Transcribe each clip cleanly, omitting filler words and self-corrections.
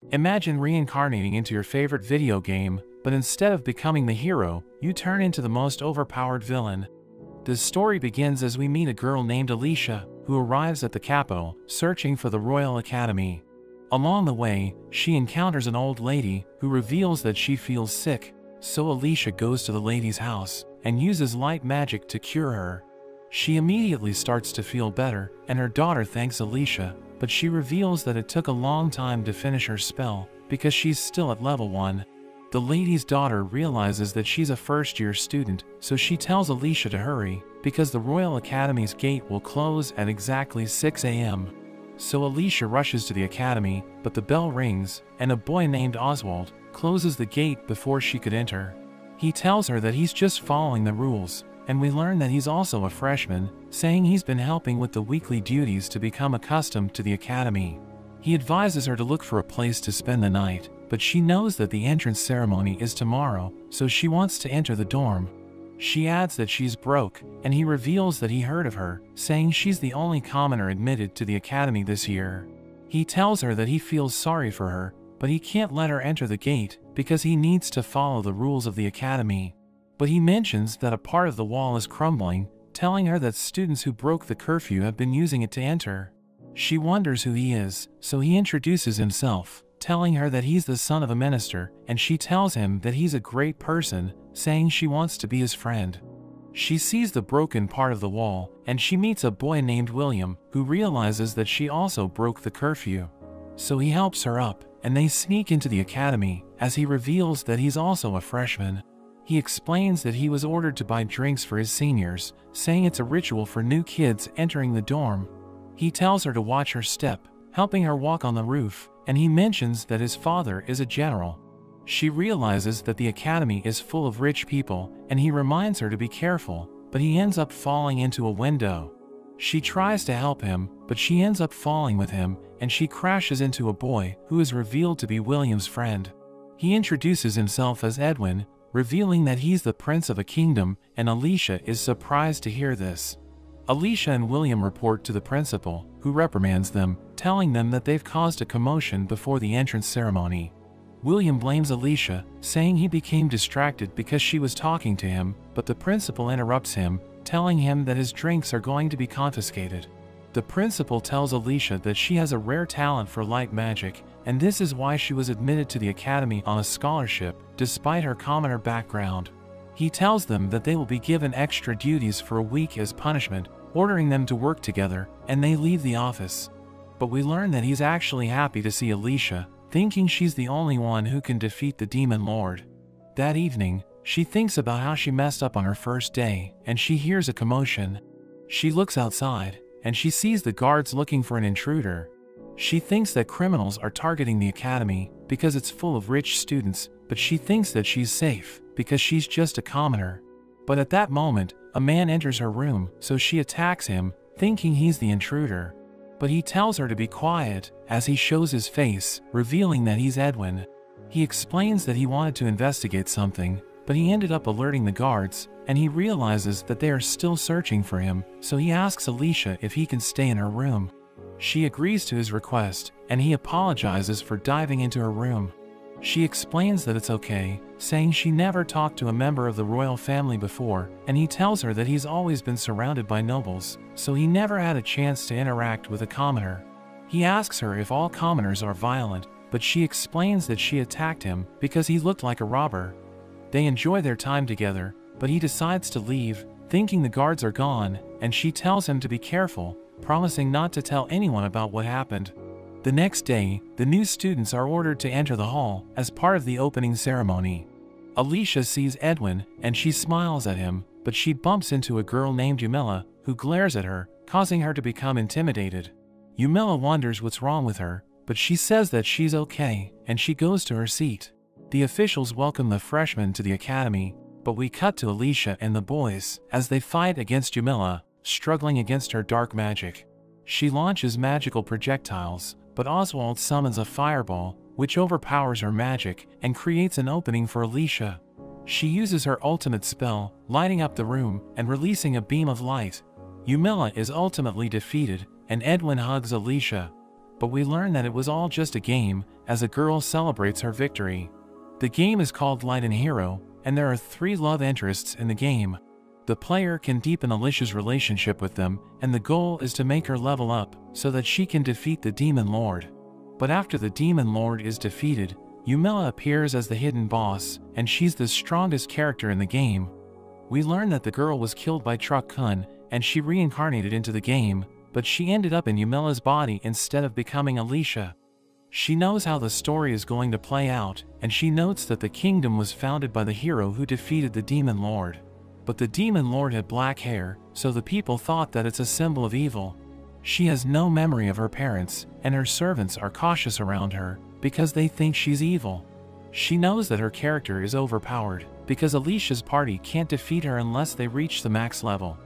Imagine reincarnating into your favorite video game, but instead of becoming the hero, you turn into the most overpowered villain. The story begins as we meet a girl named Alicia, who arrives at the capital, searching for the Royal Academy. Along the way, she encounters an old lady, who reveals that she feels sick, so Alicia goes to the lady's house, and uses light magic to cure her. She immediately starts to feel better, and her daughter thanks Alicia, but she reveals that it took a long time to finish her spell, because she's still at level 1. The lady's daughter realizes that she's a first-year student, so she tells Alicia to hurry, because the Royal Academy's gate will close at exactly 6 a.m. So Alicia rushes to the academy, but the bell rings, and a boy named Oswald closes the gate before she could enter. He tells her that he's just following the rules, and we learn that he's also a freshman, saying he's been helping with the weekly duties to become accustomed to the academy. He advises her to look for a place to spend the night, but she knows that the entrance ceremony is tomorrow, so she wants to enter the dorm. She adds that she's broke, and he reveals that he heard of her, saying she's the only commoner admitted to the academy this year. He tells her that he feels sorry for her, but he can't let her enter the gate, because he needs to follow the rules of the academy. But he mentions that a part of the wall is crumbling, telling her that students who broke the curfew have been using it to enter. She wonders who he is, so he introduces himself, telling her that he's the son of a minister, and she tells him that he's a great person, saying she wants to be his friend. She sees the broken part of the wall, and she meets a boy named William, who realizes that she also broke the curfew. So he helps her up, and they sneak into the academy, as he reveals that he's also a freshman. He explains that he was ordered to buy drinks for his seniors, saying it's a ritual for new kids entering the dorm. He tells her to watch her step, helping her walk on the roof, and he mentions that his father is a general. She realizes that the academy is full of rich people, and he reminds her to be careful, but he ends up falling into a window. She tries to help him, but she ends up falling with him, and she crashes into a boy who is revealed to be William's friend. He introduces himself as Edwin, revealing that he's the prince of a kingdom, and Alicia is surprised to hear this. Alicia and William report to the principal, who reprimands them, telling them that they've caused a commotion before the entrance ceremony. William blames Alicia, saying he became distracted because she was talking to him, but the principal interrupts him, telling him that his drinks are going to be confiscated. The principal tells Alicia that she has a rare talent for light magic, and this is why she was admitted to the academy on a scholarship, despite her commoner background. He tells them that they will be given extra duties for a week as punishment, ordering them to work together, and they leave the office. But we learn that he's actually happy to see Alicia, thinking she's the only one who can defeat the Demon Lord. That evening, she thinks about how she messed up on her first day, and she hears a commotion. She looks outside, and she sees the guards looking for an intruder. She thinks that criminals are targeting the academy because it's full of rich students, but she thinks that she's safe because she's just a commoner. But at that moment, a man enters her room, so she attacks him, thinking he's the intruder. But he tells her to be quiet, as he shows his face, revealing that he's Edwin. He explains that he wanted to investigate something, but he ended up alerting the guards, and he realizes that they are still searching for him, so he asks Alicia if he can stay in her room. She agrees to his request, and he apologizes for diving into her room. She explains that it's okay, saying she never talked to a member of the royal family before, and he tells her that he's always been surrounded by nobles, so he never had a chance to interact with a commoner. He asks her if all commoners are violent, but she explains that she attacked him because he looked like a robber. They enjoy their time together, but he decides to leave, thinking the guards are gone, and she tells him to be careful, promising not to tell anyone about what happened. The next day, the new students are ordered to enter the hall as part of the opening ceremony. Alicia sees Edwin, and she smiles at him, but she bumps into a girl named Yumila, who glares at her, causing her to become intimidated. Yumila wonders what's wrong with her, but she says that she's okay, and she goes to her seat. The officials welcome the freshmen to the academy, but we cut to Alicia and the boys as they fight against Yumila, struggling against her dark magic. She launches magical projectiles, but Oswald summons a fireball, which overpowers her magic and creates an opening for Alicia. She uses her ultimate spell, lighting up the room and releasing a beam of light. Yumila is ultimately defeated, and Edwin hugs Alicia. but we learn that it was all just a game as a girl celebrates her victory. The game is called Light and Hero, and there are 3 love interests in the game. The player can deepen Alicia's relationship with them, and the goal is to make her level up so that she can defeat the Demon Lord. But after the Demon Lord is defeated, Yumela appears as the hidden boss, and she's the strongest character in the game. We learn that the girl was killed by Truck Kun, and she reincarnated into the game, but she ended up in Yumela's body instead of becoming Alicia. She knows how the story is going to play out, and she notes that the kingdom was founded by the hero who defeated the Demon Lord. But the Demon Lord had black hair, so the people thought that it's a symbol of evil. She has no memory of her parents, and her servants are cautious around her, because they think she's evil. She knows that her character is overpowered, because Alicia's party can't defeat her unless they reach the max level.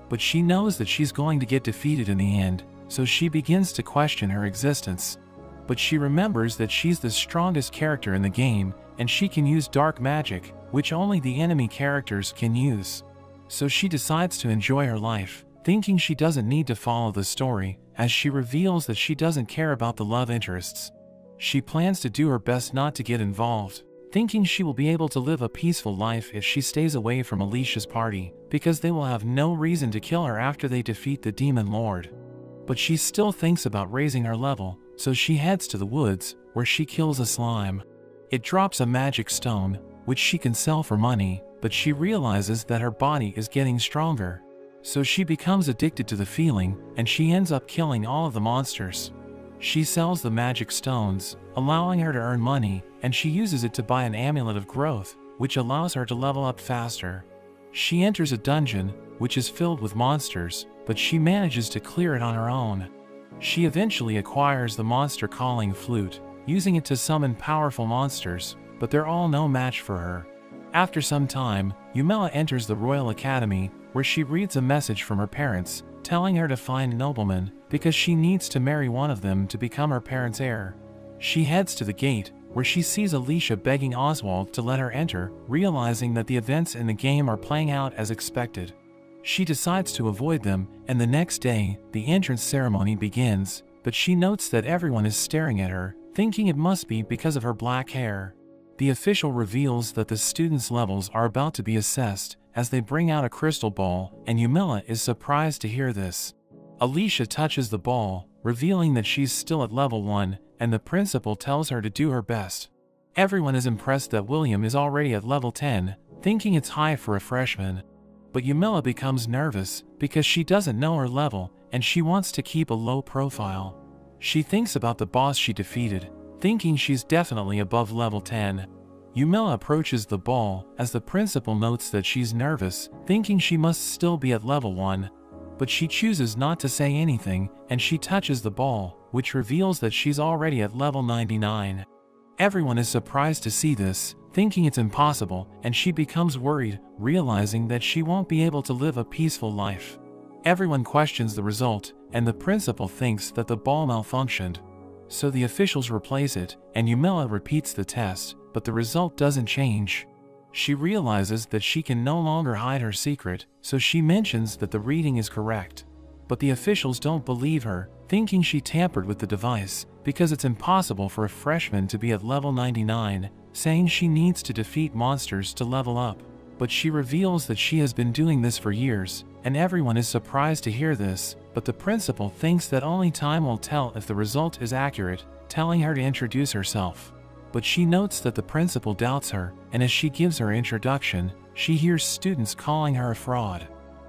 But she knows that she's going to get defeated in the end, so she begins to question her existence. But she remembers that she's the strongest character in the game, and she can use dark magic, which only the enemy characters can use. So she decides to enjoy her life, thinking she doesn't need to follow the story, as she reveals that she doesn't care about the love interests. She plans to do her best not to get involved, thinking she will be able to live a peaceful life if she stays away from Alicia's party, because they will have no reason to kill her after they defeat the Demon Lord. But she still thinks about raising her level, so she heads to the woods, where she kills a slime. It drops a magic stone, which she can sell for money, but she realizes that her body is getting stronger. So she becomes addicted to the feeling, and she ends up killing all of the monsters. She sells the magic stones, allowing her to earn money, and she uses it to buy an amulet of growth, which allows her to level up faster. She enters a dungeon, which is filled with monsters, but she manages to clear it on her own. She eventually acquires the monster calling flute, using it to summon powerful monsters, but they're all no match for her. After some time, Yumela enters the Royal Academy, where she reads a message from her parents, telling her to find noblemen, because she needs to marry one of them to become her parents' heir. She heads to the gate, where she sees Alicia begging Oswald to let her enter, realizing that the events in the game are playing out as expected. She decides to avoid them, and the next day, the entrance ceremony begins, but she notes that everyone is staring at her, thinking it must be because of her black hair. The official reveals that the students' levels are about to be assessed, as they bring out a crystal ball, and Yumela is surprised to hear this. Alicia touches the ball, revealing that she's still at level 1, and the principal tells her to do her best. Everyone is impressed that William is already at level 10, thinking it's high for a freshman. But Yumela becomes nervous, because she doesn't know her level, and she wants to keep a low profile. She thinks about the boss she defeated, thinking she's definitely above level 10. Yumela approaches the ball, as the principal notes that she's nervous, thinking she must still be at level 1. But she chooses not to say anything, and she touches the ball, which reveals that she's already at level 99. Everyone is surprised to see this, thinking it's impossible, and she becomes worried, realizing that she won't be able to live a peaceful life. Everyone questions the result, and the principal thinks that the ball malfunctioned. So the officials replace it, and Yumela repeats the test, but the result doesn't change. She realizes that she can no longer hide her secret, so she mentions that the reading is correct. But the officials don't believe her, thinking she tampered with the device, because it's impossible for a freshman to be at level 99, saying she needs to defeat monsters to level up. But she reveals that she has been doing this for years, and everyone is surprised to hear this, but the principal thinks that only time will tell if the result is accurate, telling her to introduce herself. But she notes that the principal doubts her, and as she gives her introduction, she hears students calling her a fraud.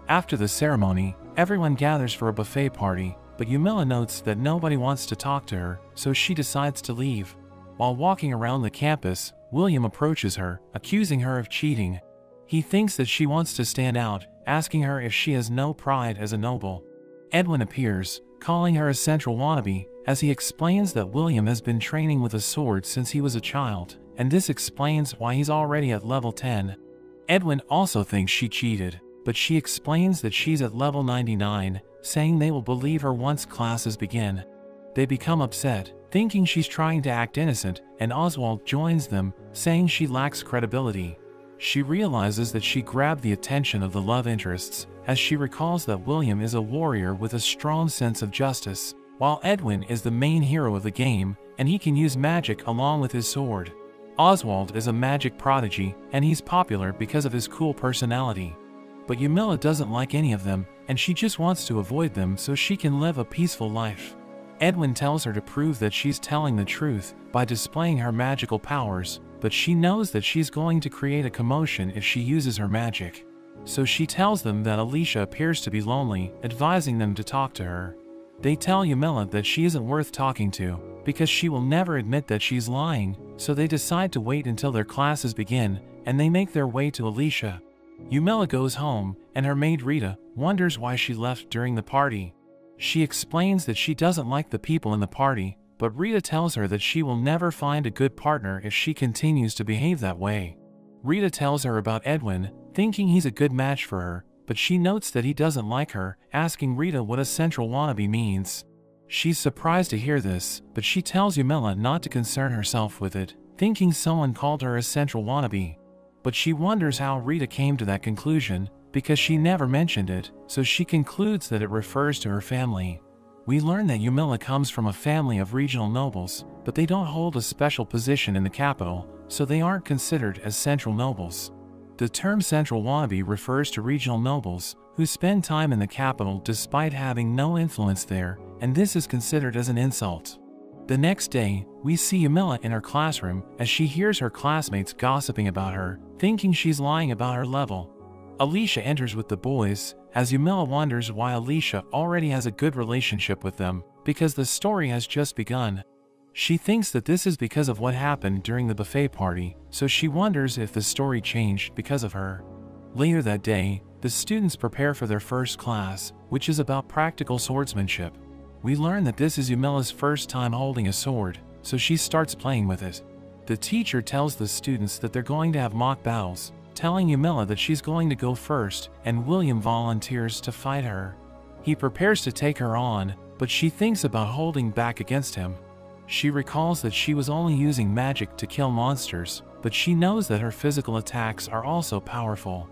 After the ceremony, everyone gathers for a buffet party, but Yumela notes that nobody wants to talk to her, so she decides to leave. While walking around the campus, William approaches her, accusing her of cheating. He thinks that she wants to stand out, asking her if she has no pride as a noble. Edwin appears, calling her a central wannabe, as he explains that William has been training with a sword since he was a child, and this explains why he's already at level 10. Edwin also thinks she cheated, but she explains that she's at level 99, saying they will believe her once classes begin. They become upset, thinking she's trying to act innocent, and Oswald joins them, saying she lacks credibility. She realizes that she grabbed the attention of the love interests, as she recalls that William is a warrior with a strong sense of justice, while Edwin is the main hero of the game, and he can use magic along with his sword. Oswald is a magic prodigy, and he's popular because of his cool personality. But Yamila doesn't like any of them, and she just wants to avoid them so she can live a peaceful life. Edwin tells her to prove that she's telling the truth by displaying her magical powers, but she knows that she's going to create a commotion if she uses her magic. So she tells them that Alicia appears to be lonely, advising them to talk to her. They tell Yamila that she isn't worth talking to, because she will never admit that she's lying, so they decide to wait until their classes begin, and they make their way to Alicia. Yamila goes home, and her maid Rita wonders why she left during the party. She explains that she doesn't like the people in the party, but Rita tells her that she will never find a good partner if she continues to behave that way. Rita tells her about Edwin, thinking he's a good match for her, but she notes that he doesn't like her, asking Rita what a central wannabe means. She's surprised to hear this, but she tells Yamila not to concern herself with it, thinking someone called her a central wannabe. But she wonders how Rita came to that conclusion, because she never mentioned it, so she concludes that it refers to her family. We learn that Yamila comes from a family of regional nobles, but they don't hold a special position in the capital, so they aren't considered as central nobles. The term central wannabe refers to regional nobles who spend time in the capital despite having no influence there, and this is considered as an insult. The next day, we see Yamila in her classroom as she hears her classmates gossiping about her, thinking she's lying about her level. Alicia enters with the boys, as Yamila wonders why Alicia already has a good relationship with them, because the story has just begun. She thinks that this is because of what happened during the buffet party, so she wonders if the story changed because of her. Later that day, the students prepare for their first class, which is about practical swordsmanship. We learn that this is Yamila's first time holding a sword, so she starts playing with it. The teacher tells the students that they're going to have mock battles, telling Yamila that she's going to go first, and William volunteers to fight her. He prepares to take her on, but she thinks about holding back against him. She recalls that she was only using magic to kill monsters, but she knows that her physical attacks are also powerful.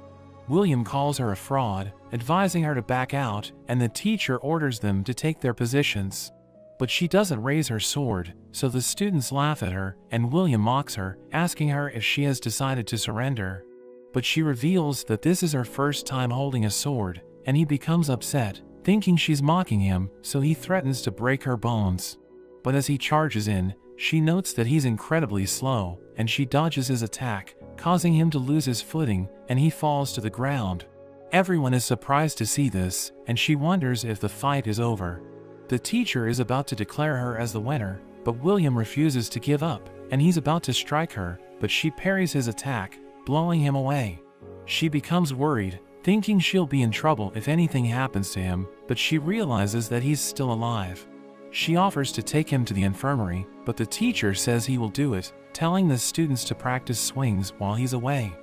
William calls her a fraud, advising her to back out, and the teacher orders them to take their positions. But she doesn't raise her sword, so the students laugh at her, and William mocks her, asking her if she has decided to surrender. But she reveals that this is her first time holding a sword, and he becomes upset, thinking she's mocking him, so he threatens to break her bones. But as he charges in, she notes that he's incredibly slow, and she dodges his attack, causing him to lose his footing, and he falls to the ground. Everyone is surprised to see this, and she wonders if the fight is over. The teacher is about to declare her as the winner, but William refuses to give up, and he's about to strike her, but she parries his attack, blowing him away. She becomes worried, thinking she'll be in trouble if anything happens to him, but she realizes that he's still alive. She offers to take him to the infirmary, but the teacher says he will do it, telling the students to practice swings while he's away.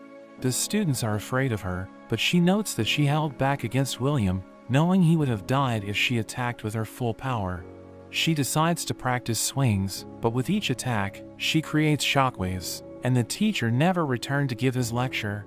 The students are afraid of her, but she notes that she held back against William, knowing he would have died if she attacked with her full power. She decides to practice swings, but with each attack, she creates shockwaves, and the teacher never returned to give his lecture.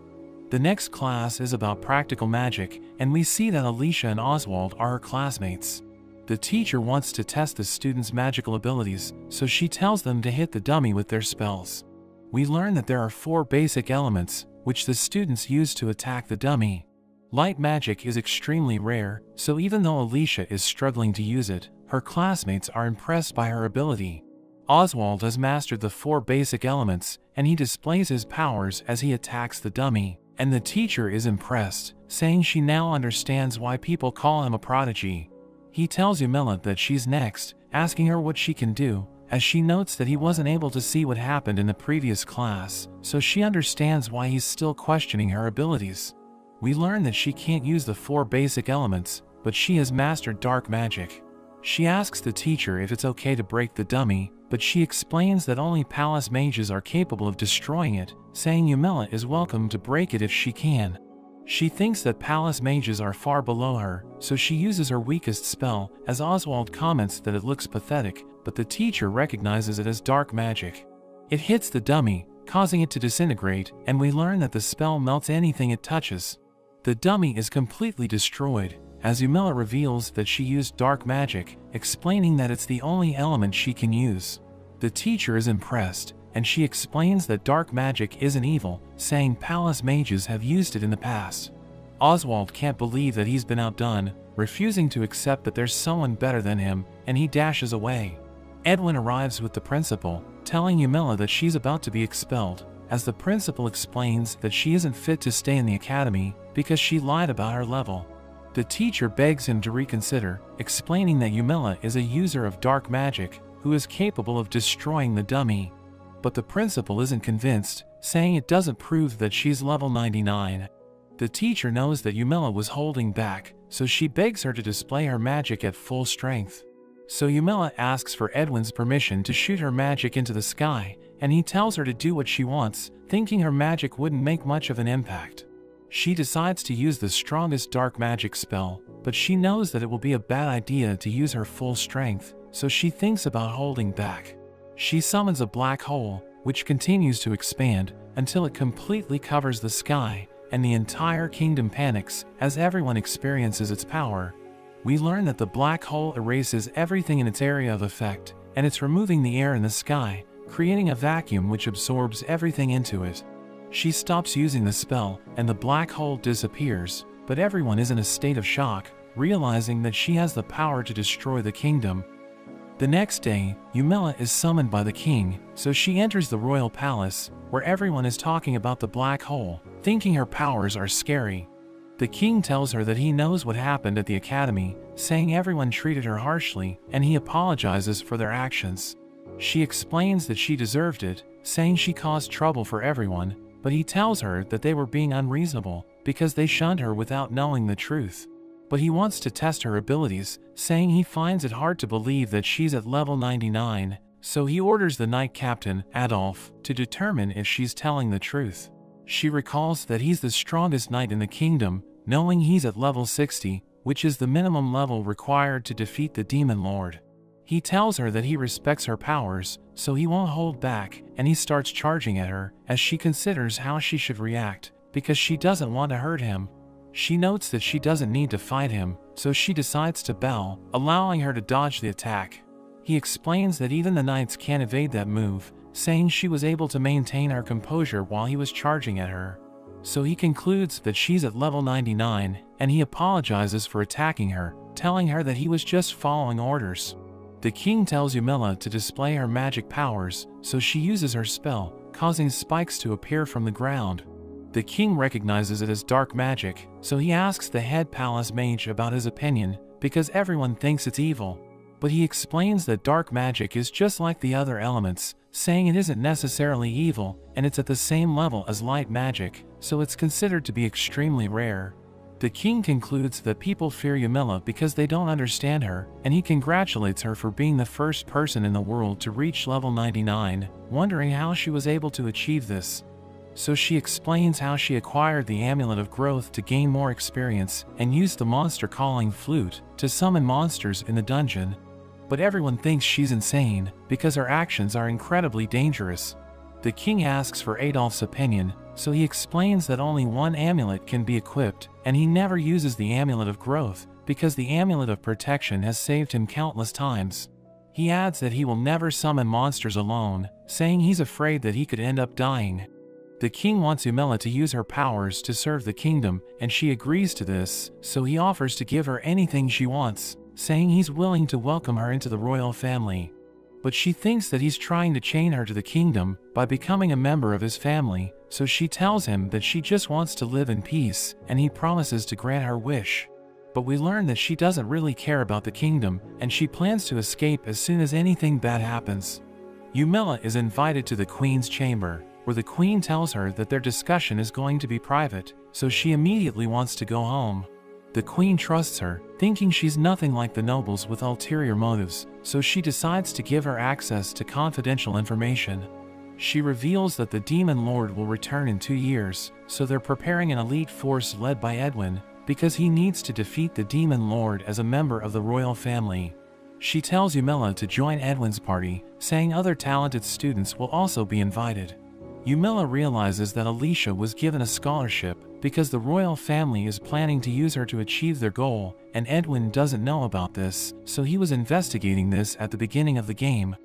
The next class is about practical magic, and we see that Alicia and Oswald are her classmates. The teacher wants to test the students' magical abilities, so she tells them to hit the dummy with their spells. We learn that there are 4 basic elements, which the students use to attack the dummy. Light magic is extremely rare, so even though Alicia is struggling to use it, her classmates are impressed by her ability. Oswald has mastered the 4 basic elements, and he displays his powers as he attacks the dummy, and the teacher is impressed, saying she now understands why people call him a prodigy. He tells Yamila that she's next, asking her what she can do, as she notes that he wasn't able to see what happened in the previous class, so she understands why he's still questioning her abilities. We learn that she can't use the 4 basic elements, but she has mastered dark magic. She asks the teacher if it's okay to break the dummy, but she explains that only palace mages are capable of destroying it, saying Yamila is welcome to break it if she can. She thinks that palace mages are far below her, so she uses her weakest spell, as Oswald comments that it looks pathetic, but the teacher recognizes it as dark magic. It hits the dummy, causing it to disintegrate, and we learn that the spell melts anything it touches. The dummy is completely destroyed, as Yumila reveals that she used dark magic, explaining that it's the only element she can use. The teacher is impressed, and she explains that dark magic isn't evil, saying palace mages have used it in the past. Oswald can't believe that he's been outdone, refusing to accept that there's someone better than him, and he dashes away. Edwin arrives with the principal, telling Yumila that she's about to be expelled, as the principal explains that she isn't fit to stay in the academy because she lied about her level. The teacher begs him to reconsider, explaining that Yumila is a user of dark magic who is capable of destroying the dummy. But the principal isn't convinced, saying it doesn't prove that she's level 99. The teacher knows that Yumila was holding back, so she begs her to display her magic at full strength. So Yumila asks for Edwin's permission to shoot her magic into the sky, and he tells her to do what she wants, thinking her magic wouldn't make much of an impact. She decides to use the strongest dark magic spell, but she knows that it will be a bad idea to use her full strength, so she thinks about holding back. She summons a black hole, which continues to expand until it completely covers the sky, and the entire kingdom panics as everyone experiences its power. We learn that the black hole erases everything in its area of effect, and it's removing the air in the sky, creating a vacuum which absorbs everything into it. She stops using the spell, and the black hole disappears, but everyone is in a state of shock, realizing that she has the power to destroy the kingdom. The next day, Yumila is summoned by the king, so she enters the royal palace, where everyone is talking about the black hole, thinking her powers are scary. The king tells her that he knows what happened at the academy, saying everyone treated her harshly, and he apologizes for their actions. She explains that she deserved it, saying she caused trouble for everyone, but he tells her that they were being unreasonable because they shunned her without knowing the truth. But he wants to test her abilities, saying he finds it hard to believe that she's at level 99, so he orders the knight captain, Adolf, to determine if she's telling the truth. She recalls that he's the strongest knight in the kingdom, knowing he's at level 60, which is the minimum level required to defeat the demon lord. He tells her that he respects her powers, so he won't hold back, and he starts charging at her as she considers how she should react, because she doesn't want to hurt him. She notes that she doesn't need to fight him, so she decides to bow, allowing her to dodge the attack. He explains that even the knights can't evade that move, saying she was able to maintain her composure while he was charging at her. So he concludes that she's at level 99, and he apologizes for attacking her, telling her that he was just following orders. The king tells Yumila to display her magic powers, so she uses her spell, causing spikes to appear from the ground. The king recognizes it as dark magic, so he asks the head palace mage about his opinion, because everyone thinks it's evil. But he explains that dark magic is just like the other elements, saying it isn't necessarily evil, and it's at the same level as light magic, so it's considered to be extremely rare. The king concludes that people fear Yumila because they don't understand her, and he congratulates her for being the first person in the world to reach level 99, wondering how she was able to achieve this. So she explains how she acquired the Amulet of Growth to gain more experience and used the monster calling flute to summon monsters in the dungeon. But everyone thinks she's insane because her actions are incredibly dangerous. The king asks for Adolf's opinion, so he explains that only one amulet can be equipped, and he never uses the Amulet of Growth because the Amulet of Protection has saved him countless times. He adds that he will never summon monsters alone, saying he's afraid that he could end up dying. The king wants Yumila to use her powers to serve the kingdom, and she agrees to this, so he offers to give her anything she wants, saying he's willing to welcome her into the royal family. But she thinks that he's trying to chain her to the kingdom by becoming a member of his family, so she tells him that she just wants to live in peace, and he promises to grant her wish. But we learn that she doesn't really care about the kingdom, and she plans to escape as soon as anything bad happens. Yumila is invited to the queen's chamber, where the queen tells her that their discussion is going to be private, so she immediately wants to go home. The queen trusts her, thinking she's nothing like the nobles with ulterior motives, so she decides to give her access to confidential information. She reveals that the demon lord will return in 2 years, so they're preparing an elite force led by Edwin, because he needs to defeat the demon lord as a member of the royal family. She tells Yumila to join Edwin's party, saying other talented students will also be invited. Yumila realizes that Alicia was given a scholarship, because the royal family is planning to use her to achieve their goal, and Edwin doesn't know about this, so he was investigating this at the beginning of the game.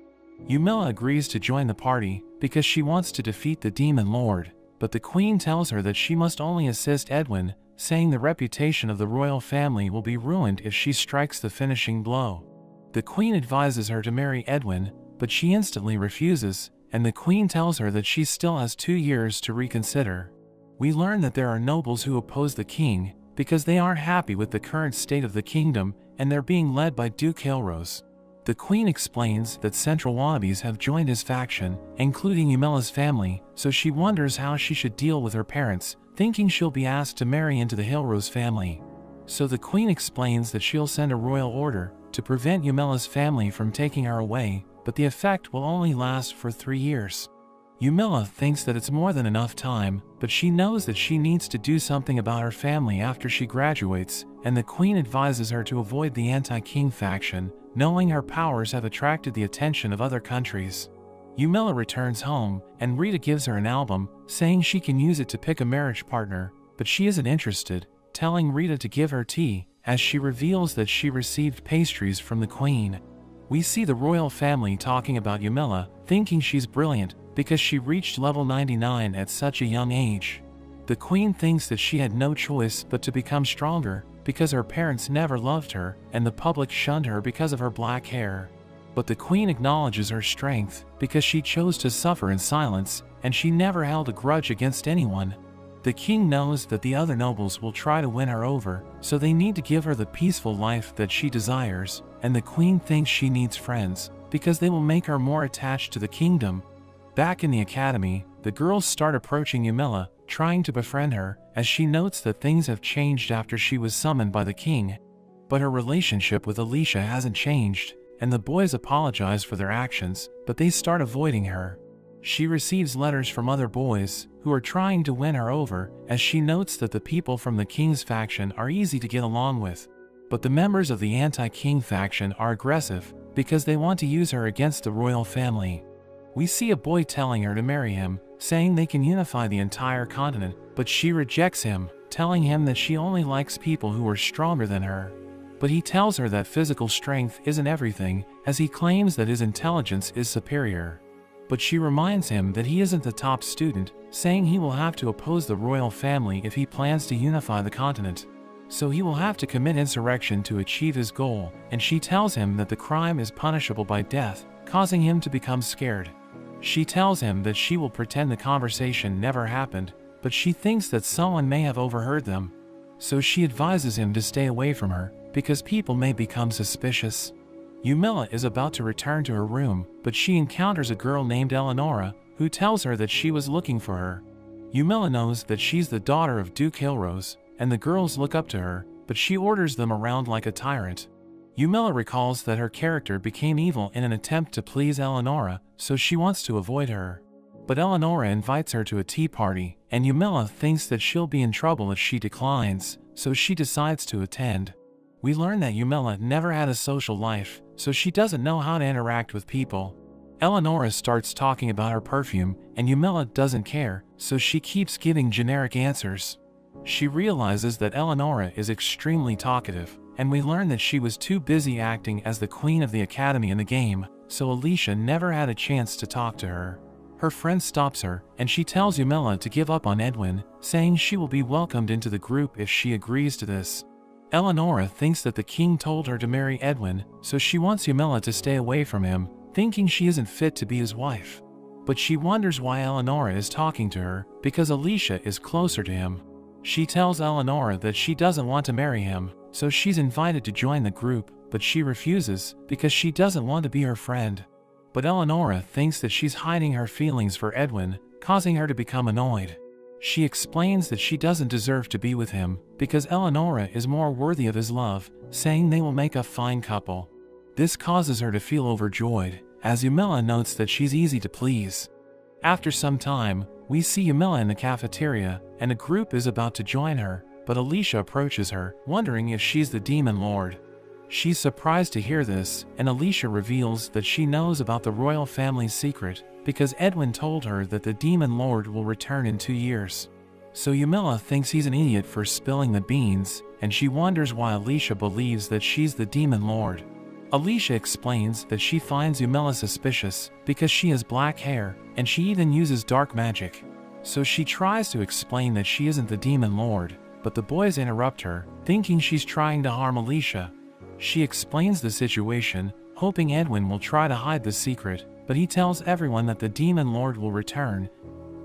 Yumila agrees to join the party because she wants to defeat the Demon Lord, but the Queen tells her that she must only assist Edwin, saying the reputation of the royal family will be ruined if she strikes the finishing blow. The Queen advises her to marry Edwin, but she instantly refuses, and the Queen tells her that she still has 2 years to reconsider. We learn that there are nobles who oppose the king because they aren't happy with the current state of the kingdom, and they're being led by Duke Hilrose. The Queen explains that Central Wannabes have joined his faction, including Yumila's family, so she wonders how she should deal with her parents, thinking she'll be asked to marry into the Hilrose family. So the Queen explains that she'll send a royal order to prevent Yumila's family from taking her away, but the effect will only last for 3 years. Yumila thinks that it's more than enough time, but she knows that she needs to do something about her family after she graduates, and the Queen advises her to avoid the anti-king faction, knowing her powers have attracted the attention of other countries. Yumila returns home, and Rita gives her an album, saying she can use it to pick a marriage partner, but she isn't interested, telling Rita to give her tea, as she reveals that she received pastries from the Queen. We see the royal family talking about Yumila, thinking she's brilliant, because she reached level 99 at such a young age. The Queen thinks that she had no choice but to become stronger, because her parents never loved her, and the public shunned her because of her black hair. But the Queen acknowledges her strength, because she chose to suffer in silence, and she never held a grudge against anyone. The king knows that the other nobles will try to win her over, so they need to give her the peaceful life that she desires, and the Queen thinks she needs friends, because they will make her more attached to the kingdom. Back in the academy, the girls start approaching Yumila, trying to befriend her, as she notes that things have changed after she was summoned by the king. But her relationship with Alicia hasn't changed, and the boys apologize for their actions, but they start avoiding her. She receives letters from other boys, who are trying to win her over, as she notes that the people from the king's faction are easy to get along with. But the members of the anti-king faction are aggressive, because they want to use her against the royal family. We see a boy telling her to marry him, saying they can unify the entire continent, but she rejects him, telling him that she only likes people who are stronger than her. But he tells her that physical strength isn't everything, as he claims that his intelligence is superior. But she reminds him that he isn't the top student, saying he will have to oppose the royal family if he plans to unify the continent. So he will have to commit insurrection to achieve his goal, and she tells him that the crime is punishable by death, causing him to become scared. She tells him that she will pretend the conversation never happened, but she thinks that someone may have overheard them. So she advises him to stay away from her, because people may become suspicious. Yumila is about to return to her room, but she encounters a girl named Eleonora, who tells her that she was looking for her. Yumila knows that she's the daughter of Duke Hilrose, and the girls look up to her, but she orders them around like a tyrant. Yumila recalls that her character became evil in an attempt to please Eleonora, so she wants to avoid her. But Eleonora invites her to a tea party, and Yumila thinks that she'll be in trouble if she declines, so she decides to attend. We learn that Yumila never had a social life, so she doesn't know how to interact with people. Eleonora starts talking about her perfume, and Yumila doesn't care, so she keeps giving generic answers. She realizes that Eleonora is extremely talkative, and we learn that she was too busy acting as the queen of the academy in the game, so Alicia never had a chance to talk to her. Her friend stops her, and she tells Yumila to give up on Edwin, saying she will be welcomed into the group if she agrees to this. Eleonora thinks that the king told her to marry Edwin, so she wants Yumila to stay away from him, thinking she isn't fit to be his wife. But she wonders why Eleonora is talking to her, because Alicia is closer to him. She tells Eleonora that she doesn't want to marry him, so she's invited to join the group, but she refuses, because she doesn't want to be her friend. But Eleonora thinks that she's hiding her feelings for Edwin, causing her to become annoyed. She explains that she doesn't deserve to be with him, because Eleonora is more worthy of his love, saying they will make a fine couple. This causes her to feel overjoyed, as Yumila notes that she's easy to please. After some time, we see Yumila in the cafeteria, and a group is about to join her, but Alicia approaches her, wondering if she's the Demon Lord. She's surprised to hear this, and Alicia reveals that she knows about the royal family's secret, because Edwin told her that the Demon Lord will return in 2 years. So Yumila thinks he's an idiot for spilling the beans, and she wonders why Alicia believes that she's the demon lord. Alicia explains that she finds Yumila suspicious because she has black hair, and she even uses dark magic. So she tries to explain that she isn't the demon lord, but the boys interrupt her, thinking she's trying to harm Alicia. She explains the situation, hoping Edwin will try to hide the secret, but he tells everyone that the demon lord will return.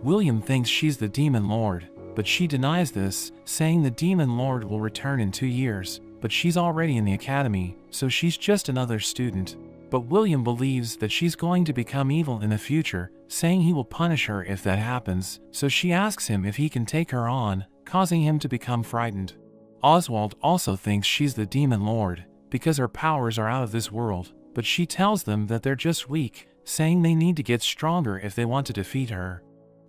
William thinks she's the demon lord, but she denies this, saying the demon lord will return in 2 years, but she's already in the academy, so she's just another student. But William believes that she's going to become evil in the future, saying he will punish her if that happens, so she asks him if he can take her on, causing him to become frightened. Oswald also thinks she's the demon lord, because her powers are out of this world, but she tells them that they're just weak, saying they need to get stronger if they want to defeat her.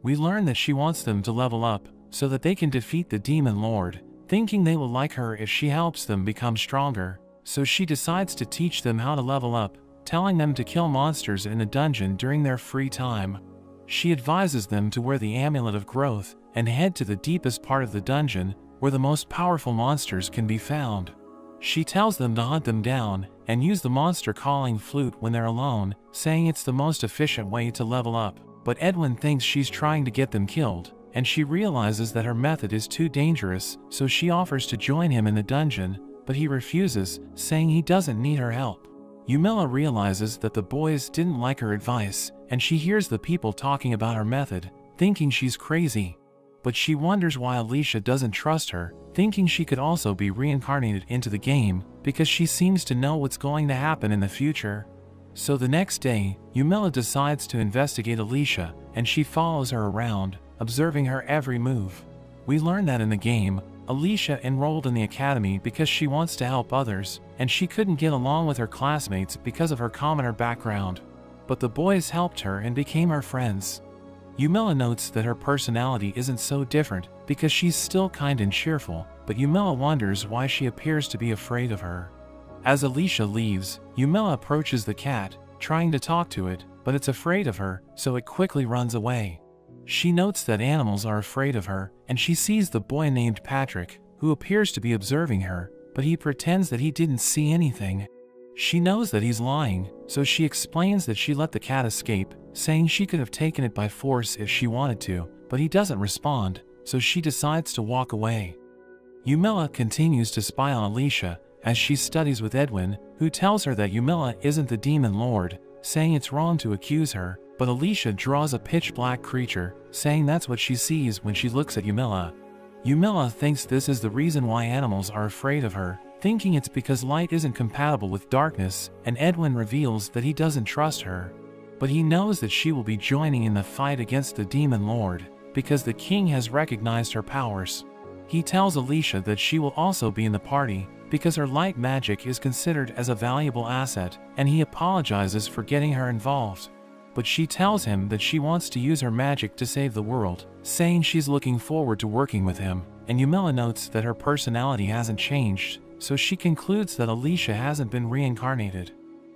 We learn that she wants them to level up, so that they can defeat the demon lord, thinking they will like her if she helps them become stronger, so she decides to teach them how to level up, telling them to kill monsters in a dungeon during their free time. She advises them to wear the Amulet of Growth and head to the deepest part of the dungeon, where the most powerful monsters can be found. She tells them to hunt them down and use the monster calling flute when they're alone, saying it's the most efficient way to level up. But Edwin thinks she's trying to get them killed, and she realizes that her method is too dangerous, so she offers to join him in the dungeon, but he refuses, saying he doesn't need her help. Yumila realizes that the boys didn't like her advice, and she hears the people talking about her method, thinking she's crazy. But she wonders why Alicia doesn't trust her, thinking she could also be reincarnated into the game, because she seems to know what's going to happen in the future. So the next day, Yumila decides to investigate Alicia, and she follows her around, observing her every move. We learn that in the game, Alicia enrolled in the academy because she wants to help others, and she couldn't get along with her classmates because of her commoner background. But the boys helped her and became her friends. Yumila notes that her personality isn't so different because she's still kind and cheerful, but Yumila wonders why she appears to be afraid of her. As Alicia leaves, Yumila approaches the cat, trying to talk to it, but it's afraid of her, so it quickly runs away. She notes that animals are afraid of her, and she sees the boy named Patrick, who appears to be observing her, but he pretends that he didn't see anything. She knows that he's lying, so she explains that she let the cat escape, saying she could have taken it by force if she wanted to, but he doesn't respond, so she decides to walk away. Yumila continues to spy on Alicia, as she studies with Edwin, who tells her that Yumila isn't the demon lord, saying it's wrong to accuse her, but Alicia draws a pitch-black creature, saying that's what she sees when she looks at Yumila. Yumila thinks this is the reason why animals are afraid of her, thinking it's because light isn't compatible with darkness, and Edwin reveals that he doesn't trust her. But he knows that she will be joining in the fight against the demon lord, because the king has recognized her powers. He tells Alicia that she will also be in the party, because her light magic is considered as a valuable asset, and he apologizes for getting her involved. But she tells him that she wants to use her magic to save the world, saying she's looking forward to working with him, and Yumila notes that her personality hasn't changed, so she concludes that Alicia hasn't been reincarnated.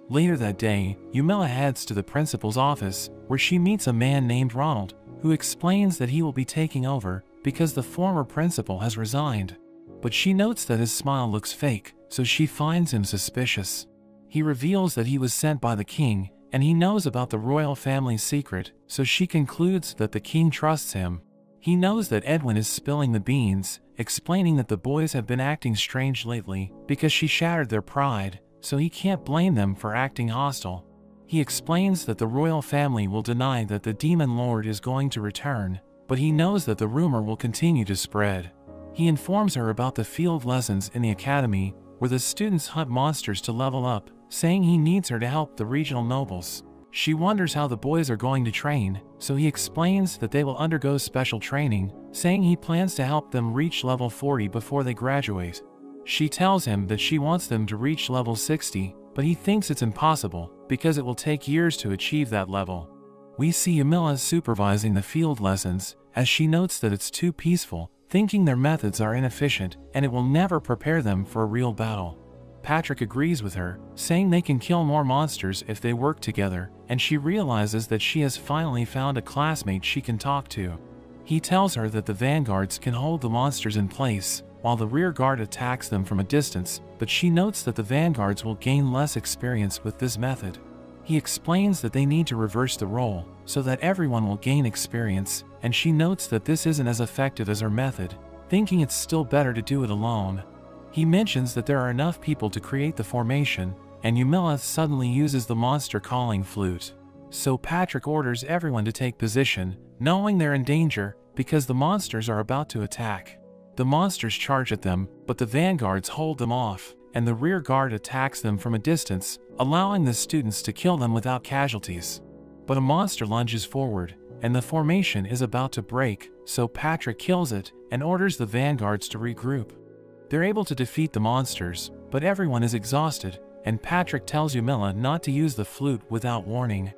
Later that day, Yumila heads to the principal's office, where she meets a man named Ronald, who explains that he will be taking over, because the former principal has resigned. But she notes that his smile looks fake, so she finds him suspicious. He reveals that he was sent by the king, and he knows about the royal family's secret, so she concludes that the king trusts him. He knows that Edwin is spilling the beans, explaining that the boys have been acting strange lately because she shattered their pride, so he can't blame them for acting hostile. He explains that the royal family will deny that the demon lord is going to return, but he knows that the rumor will continue to spread. He informs her about the field lessons in the academy, where the students hunt monsters to level up, saying he needs her to help the regional nobles. She wonders how the boys are going to train, so he explains that they will undergo special training, saying he plans to help them reach level 40 before they graduate. She tells him that she wants them to reach level 60, but he thinks it's impossible, because it will take years to achieve that level. We see Yumila supervising the field lessons, as she notes that it's too peaceful, thinking their methods are inefficient, and it will never prepare them for a real battle. Patrick agrees with her, saying they can kill more monsters if they work together, and she realizes that she has finally found a classmate she can talk to. He tells her that the vanguards can hold the monsters in place, while the rear guard attacks them from a distance, but she notes that the vanguards will gain less experience with this method. He explains that they need to reverse the role, so that everyone will gain experience, and she notes that this isn't as effective as her method, thinking it's still better to do it alone. He mentions that there are enough people to create the formation, and Yumila suddenly uses the monster calling flute. So Patrick orders everyone to take position, knowing they're in danger, because the monsters are about to attack. The monsters charge at them, but the vanguards hold them off, and the rear guard attacks them from a distance, allowing the students to kill them without casualties. But a monster lunges forward, and the formation is about to break, so Patrick kills it and orders the vanguards to regroup. They're able to defeat the monsters, but everyone is exhausted, and Patrick tells Yumila not to use the flute without warning.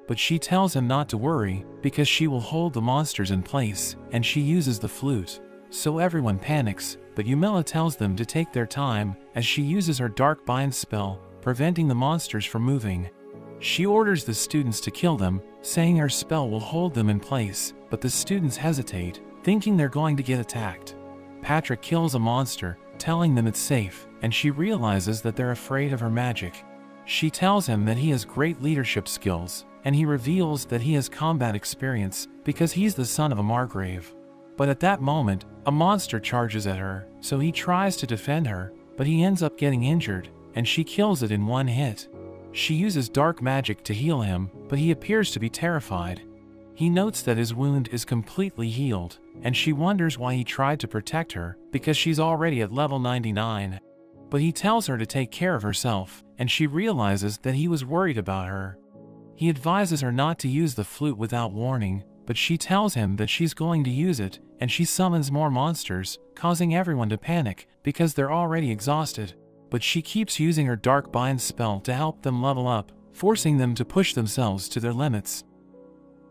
But she tells him not to worry, because she will hold the monsters in place, and she uses the flute. So everyone panics, but Yumila tells them to take their time, as she uses her dark bind spell, preventing the monsters from moving. She orders the students to kill them, saying her spell will hold them in place, but the students hesitate, thinking they're going to get attacked. Patrick kills a monster, telling them it's safe, and she realizes that they're afraid of her magic. She tells him that he has great leadership skills, and he reveals that he has combat experience because he's the son of a Margrave. But at that moment, a monster charges at her, so he tries to defend her, but he ends up getting injured, and she kills it in one hit. She uses dark magic to heal him, but he appears to be terrified. He notes that his wound is completely healed, and she wonders why he tried to protect her, because she's already at level 99. But he tells her to take care of herself, and she realizes that he was worried about her. He advises her not to use the flute without warning, but she tells him that she's going to use it, and she summons more monsters, causing everyone to panic, because they're already exhausted. But she keeps using her dark bind spell to help them level up, forcing them to push themselves to their limits.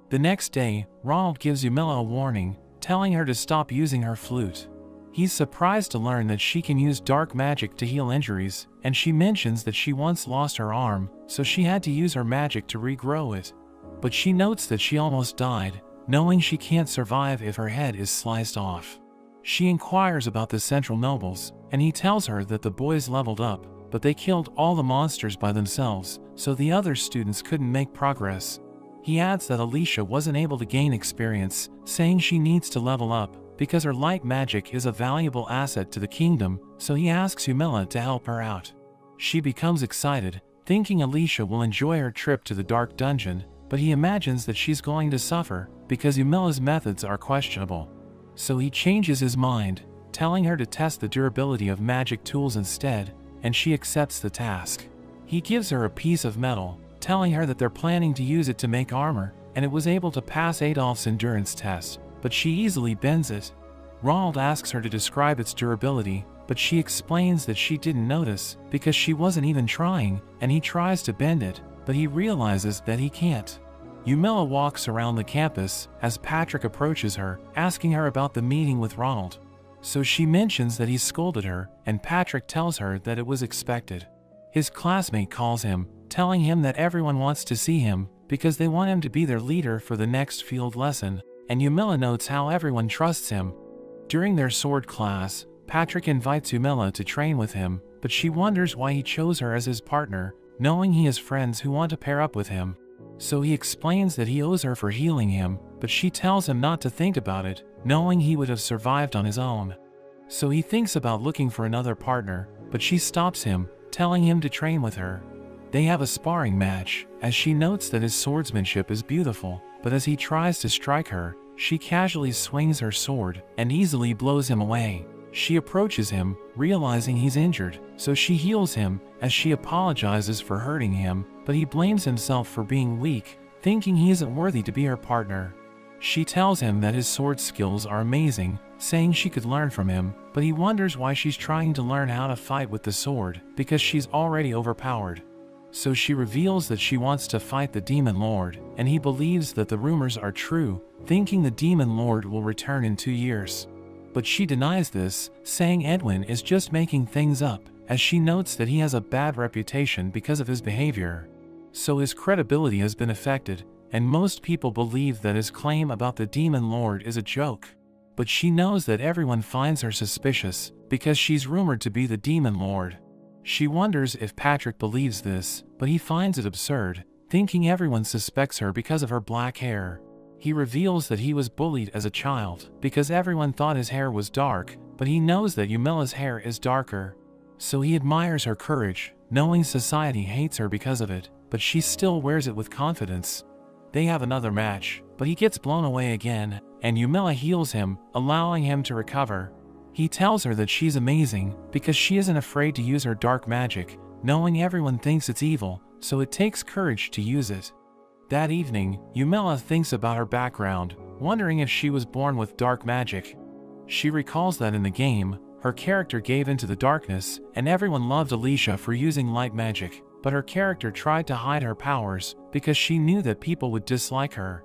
The next day, Ronald gives Yumila a warning, telling her to stop using her flute. He's surprised to learn that she can use dark magic to heal injuries, and she mentions that she once lost her arm, so she had to use her magic to regrow it. But she notes that she almost died, knowing she can't survive if her head is sliced off. She inquires about the Central Nobles, and he tells her that the boys leveled up, but they killed all the monsters by themselves, so the other students couldn't make progress. He adds that Alicia wasn't able to gain experience, saying she needs to level up, because her light magic is a valuable asset to the kingdom, so he asks Yumila to help her out. She becomes excited, thinking Alicia will enjoy her trip to the Dark Dungeon, but he imagines that she's going to suffer, because Yumila's methods are questionable. So he changes his mind, telling her to test the durability of magic tools instead, and she accepts the task. He gives her a piece of metal, telling her that they're planning to use it to make armor, and it was able to pass Adolf's endurance test, but she easily bends it. Ronald asks her to describe its durability, but she explains that she didn't notice, because she wasn't even trying, and he tries to bend it, but he realizes that he can't. Yumila walks around the campus as Patrick approaches her, asking her about the meeting with Ronald. So she mentions that he scolded her, and Patrick tells her that it was expected. His classmate calls him, telling him that everyone wants to see him, because they want him to be their leader for the next field lesson, and Yumila notes how everyone trusts him. During their sword class, Patrick invites Yumila to train with him, but she wonders why he chose her as his partner, knowing he has friends who want to pair up with him. So he explains that he owes her for healing him, but she tells him not to think about it, knowing he would have survived on his own. So he thinks about looking for another partner, but she stops him, telling him to train with her. They have a sparring match, as she notes that his swordsmanship is beautiful, but as he tries to strike her, she casually swings her sword and easily blows him away. She approaches him, realizing he's injured, so she heals him, as she apologizes for hurting him, but he blames himself for being weak, thinking he isn't worthy to be her partner. She tells him that his sword skills are amazing, saying she could learn from him, but he wonders why she's trying to learn how to fight with the sword, because she's already overpowered. So she reveals that she wants to fight the Demon Lord, and he believes that the rumors are true, thinking the Demon Lord will return in 2 years. But she denies this, saying Edwin is just making things up, as she notes that he has a bad reputation because of his behavior. So his credibility has been affected, and most people believe that his claim about the Demon Lord is a joke. But she knows that everyone finds her suspicious, because she's rumored to be the Demon Lord. She wonders if Patrick believes this, but he finds it absurd, thinking everyone suspects her because of her black hair. He reveals that he was bullied as a child, because everyone thought his hair was dark, but he knows that Yumilla's hair is darker. So he admires her courage, knowing society hates her because of it, but she still wears it with confidence. They have another match, but he gets blown away again, and Yumilla heals him, allowing him to recover. He tells her that she's amazing, because she isn't afraid to use her dark magic, knowing everyone thinks it's evil, so it takes courage to use it. That evening, Yumilla thinks about her background, wondering if she was born with dark magic. She recalls that in the game, her character gave into the darkness, and everyone loved Alicia for using light magic, but her character tried to hide her powers because she knew that people would dislike her.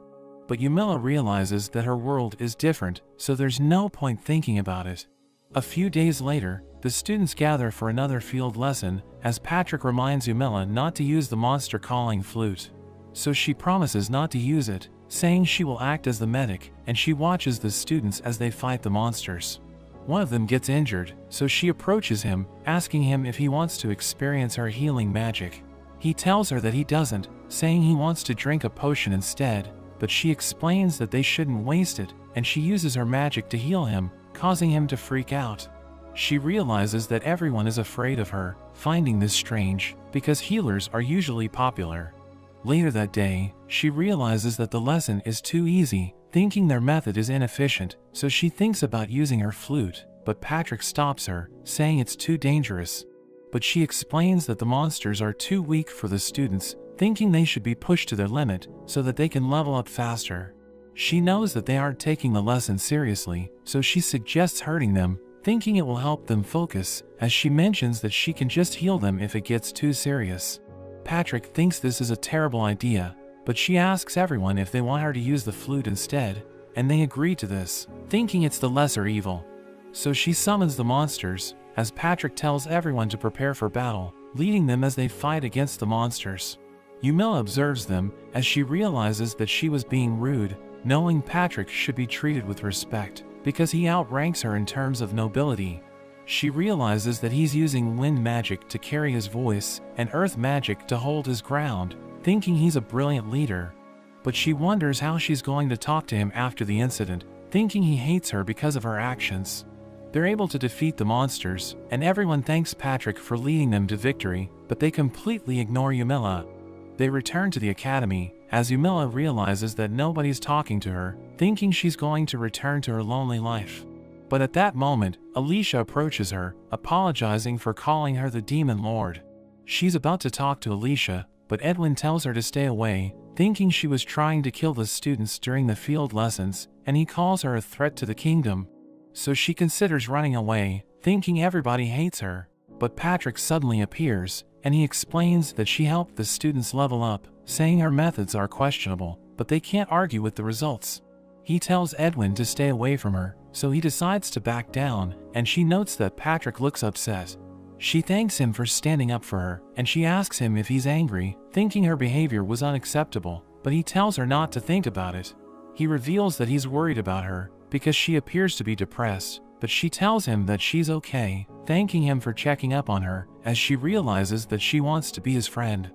But Yumilla realizes that her world is different, so there's no point thinking about it. A few days later, the students gather for another field lesson, as Patrick reminds Yumilla not to use the monster calling flute. So she promises not to use it, saying she will act as the medic, and she watches the students as they fight the monsters. One of them gets injured, so she approaches him, asking him if he wants to experience her healing magic. He tells her that he doesn't, saying he wants to drink a potion instead, but she explains that they shouldn't waste it, and she uses her magic to heal him, causing him to freak out. She realizes that everyone is afraid of her, finding this strange, because healers are usually popular. Later that day, she realizes that the lesson is too easy, thinking their method is inefficient, so she thinks about using her flute, but Patrick stops her, saying it's too dangerous. But she explains that the monsters are too weak for the students, thinking they should be pushed to their limit, so that they can level up faster. She knows that they aren't taking the lesson seriously, so she suggests hurting them, thinking it will help them focus, as she mentions that she can just heal them if it gets too serious. Patrick thinks this is a terrible idea, but she asks everyone if they want her to use the flute instead, and they agree to this, thinking it's the lesser evil. So she summons the monsters, as Patrick tells everyone to prepare for battle, leading them as they fight against the monsters. Yumilla observes them, as she realizes that she was being rude, knowing Patrick should be treated with respect, because he outranks her in terms of nobility. She realizes that he's using wind magic to carry his voice, and earth magic to hold his ground, thinking he's a brilliant leader. But she wonders how she's going to talk to him after the incident, thinking he hates her because of her actions. They're able to defeat the monsters, and everyone thanks Patrick for leading them to victory, but they completely ignore Yumilla. They return to the academy, as Yumilla realizes that nobody's talking to her, thinking she's going to return to her lonely life. But at that moment, Alicia approaches her, apologizing for calling her the Demon Lord. She's about to talk to Alicia, but Edwin tells her to stay away, thinking she was trying to kill the students during the field lessons, and he calls her a threat to the kingdom. So she considers running away, thinking everybody hates her. But Patrick suddenly appears, and he explains that she helped the students level up, saying her methods are questionable, but they can't argue with the results. He tells Edwin to stay away from her, so he decides to back down, and she notes that Patrick looks upset. She thanks him for standing up for her, and she asks him if he's angry, thinking her behavior was unacceptable, but he tells her not to think about it. He reveals that he's worried about her, because she appears to be depressed, but she tells him that she's okay, thanking him for checking up on her, as she realizes that she wants to be his friend.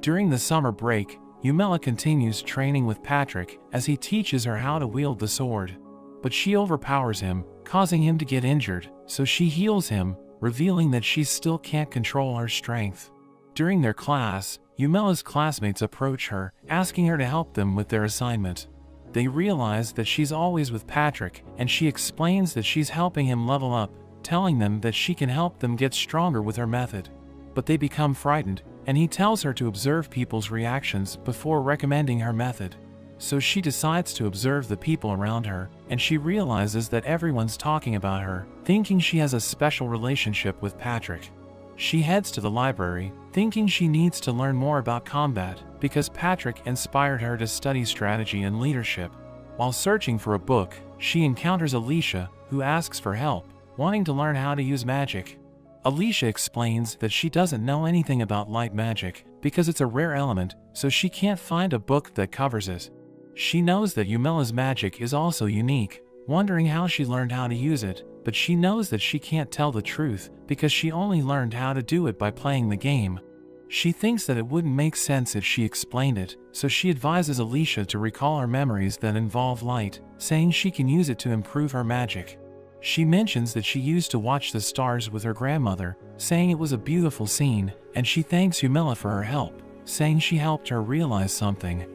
During the summer break, Yumilla continues training with Patrick, as he teaches her how to wield the sword. But she overpowers him, causing him to get injured, so she heals him, revealing that she still can't control her strength. During their class, Yumilla's classmates approach her, asking her to help them with their assignment. They realize that she's always with Patrick, and she explains that she's helping him level up, telling them that she can help them get stronger with her method. But they become frightened, and he tells her to observe people's reactions before recommending her method. So she decides to observe the people around her, and she realizes that everyone's talking about her, thinking she has a special relationship with Patrick. She heads to the library, thinking she needs to learn more about combat, because Patrick inspired her to study strategy and leadership. While searching for a book, she encounters Alicia, who asks for help, wanting to learn how to use magic. Alicia explains that she doesn't know anything about light magic, because it's a rare element, so she can't find a book that covers it. She knows that Yumilla's magic is also unique, wondering how she learned how to use it, but she knows that she can't tell the truth because she only learned how to do it by playing the game. She thinks that it wouldn't make sense if she explained it, so she advises Alicia to recall her memories that involve light, saying she can use it to improve her magic. She mentions that she used to watch the stars with her grandmother, saying it was a beautiful scene, and she thanks Yumilla for her help, saying she helped her realize something.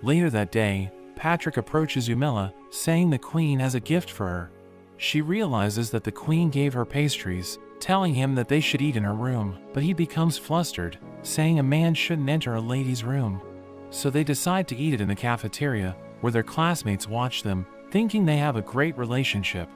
Later that day, Patrick approaches Yumilla, saying the queen has a gift for her. She realizes that the queen gave her pastries, telling him that they should eat in her room, but he becomes flustered, saying a man shouldn't enter a lady's room. So they decide to eat it in the cafeteria, where their classmates watch them, thinking they have a great relationship.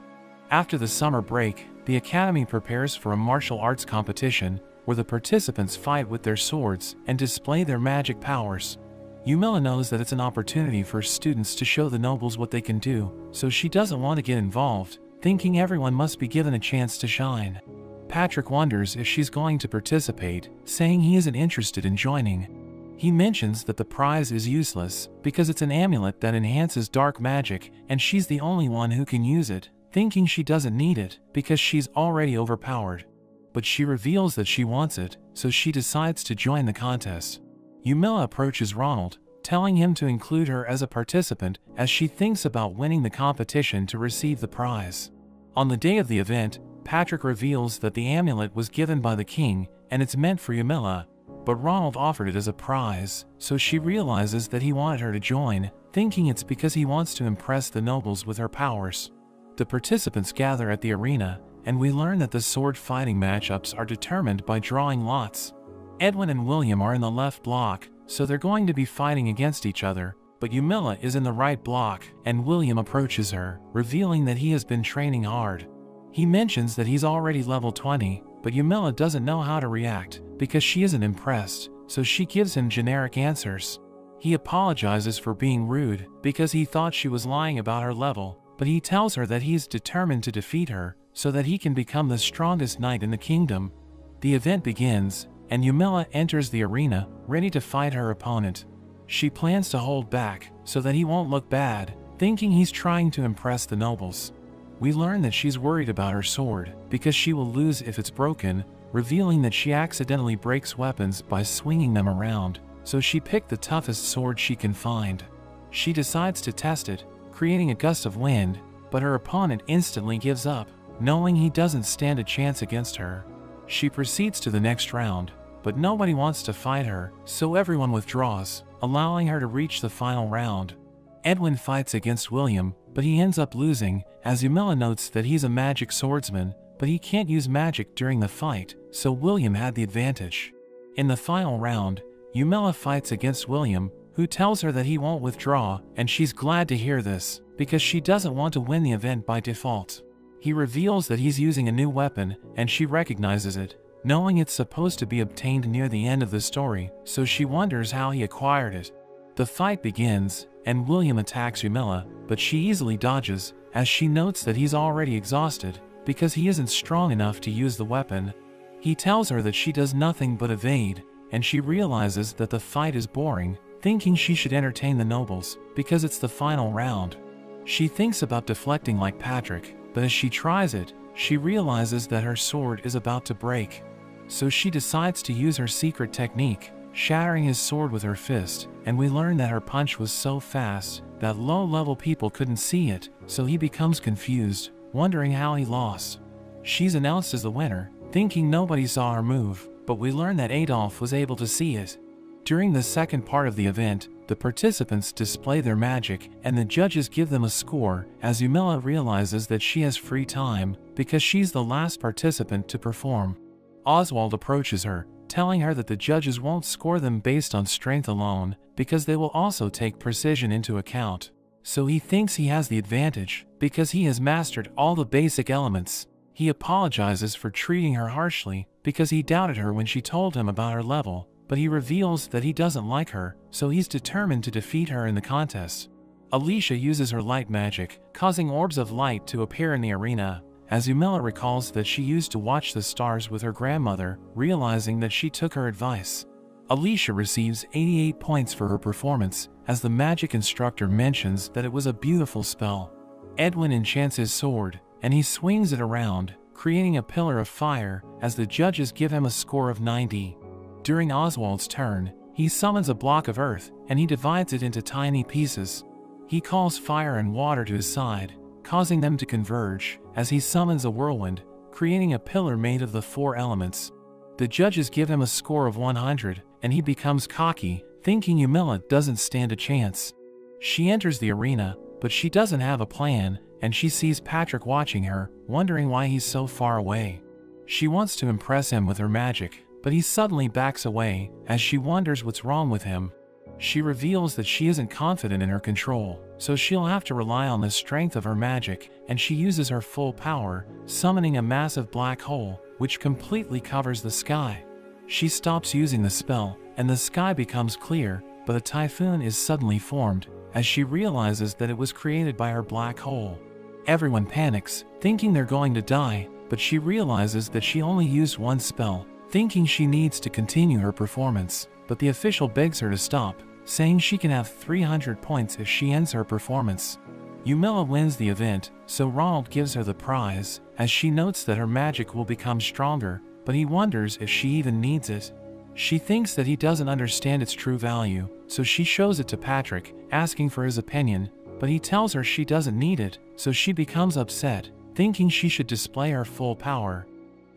After the summer break, the academy prepares for a martial arts competition, where the participants fight with their swords and display their magic powers. Yumilla knows that it's an opportunity for students to show the nobles what they can do, so she doesn't want to get involved, thinking everyone must be given a chance to shine. Patrick wonders if she's going to participate, saying he isn't interested in joining. He mentions that the prize is useless because it's an amulet that enhances dark magic and she's the only one who can use it, thinking she doesn't need it because she's already overpowered. But she reveals that she wants it, so she decides to join the contest. Yumilla approaches Ronald, telling him to include her as a participant as she thinks about winning the competition to receive the prize. On the day of the event, Patrick reveals that the amulet was given by the king and it's meant for Yumilla, but Ronald offered it as a prize, so she realizes that he wanted her to join, thinking it's because he wants to impress the nobles with her powers. The participants gather at the arena, and we learn that the sword fighting matchups are determined by drawing lots. Edwin and William are in the left block, so they're going to be fighting against each other, but Yumilla is in the right block, and William approaches her, revealing that he has been training hard. He mentions that he's already level 20, but Yumilla doesn't know how to react, because she isn't impressed, so she gives him generic answers. He apologizes for being rude, because he thought she was lying about her level, but he tells her that he's determined to defeat her, so that he can become the strongest knight in the kingdom. The event begins, and Yumilla enters the arena, ready to fight her opponent. She plans to hold back, so that he won't look bad, thinking he's trying to impress the nobles. We learn that she's worried about her sword, because she will lose if it's broken, revealing that she accidentally breaks weapons by swinging them around, so she picked the toughest sword she can find. She decides to test it, creating a gust of wind, but her opponent instantly gives up, knowing he doesn't stand a chance against her. She proceeds to the next round, but nobody wants to fight her, so everyone withdraws, allowing her to reach the final round. Edwin fights against William, but he ends up losing, as Yumilla notes that he's a magic swordsman, but he can't use magic during the fight, so William had the advantage. In the final round, Yumilla fights against William, who tells her that he won't withdraw, and she's glad to hear this, because she doesn't want to win the event by default. He reveals that he's using a new weapon, and she recognizes it, knowing it's supposed to be obtained near the end of the story, so she wonders how he acquired it. The fight begins, and William attacks Yumilla, but she easily dodges, as she notes that he's already exhausted, because he isn't strong enough to use the weapon. He tells her that she does nothing but evade, and she realizes that the fight is boring, thinking she should entertain the nobles, because it's the final round. She thinks about deflecting like Patrick, but as she tries it, she realizes that her sword is about to break. So she decides to use her secret technique, shattering his sword with her fist, and we learn that her punch was so fast that low-level people couldn't see it, so he becomes confused, wondering how he lost. She's announced as the winner, thinking nobody saw her move, but we learn that Adolf was able to see it. During the second part of the event, the participants display their magic and the judges give them a score as Yumilla realizes that she has free time because she's the last participant to perform. Oswald approaches her, telling her that the judges won't score them based on strength alone because they will also take precision into account. So he thinks he has the advantage because he has mastered all the basic elements. He apologizes for treating her harshly because he doubted her when she told him about her level, but he reveals that he doesn't like her, so he's determined to defeat her in the contest. Alicia uses her light magic, causing orbs of light to appear in the arena, as Yumilla recalls that she used to watch the stars with her grandmother, realizing that she took her advice. Alicia receives 88 points for her performance, as the magic instructor mentions that it was a beautiful spell. Edwin enchants his sword, and he swings it around, creating a pillar of fire, as the judges give him a score of 90. During Oswald's turn, he summons a block of earth, and he divides it into tiny pieces. He calls fire and water to his side, causing them to converge, as he summons a whirlwind, creating a pillar made of the 4 elements. The judges give him a score of 100, and he becomes cocky, thinking Yumila doesn't stand a chance. She enters the arena, but she doesn't have a plan, and she sees Patrick watching her, wondering why he's so far away. She wants to impress him with her magic, but he suddenly backs away, as she wonders what's wrong with him. She reveals that she isn't confident in her control, so she'll have to rely on the strength of her magic, and she uses her full power, summoning a massive black hole, which completely covers the sky. She stops using the spell, and the sky becomes clear, but a typhoon is suddenly formed, as she realizes that it was created by her black hole. Everyone panics, thinking they're going to die, but she realizes that she only used 1 spell, thinking she needs to continue her performance, but the official begs her to stop, saying she can have 300 points if she ends her performance. Yumila wins the event, so Ronald gives her the prize, as she notes that her magic will become stronger, but he wonders if she even needs it. She thinks that he doesn't understand its true value, so she shows it to Patrick, asking for his opinion, but he tells her she doesn't need it, so she becomes upset, thinking she should display her full power.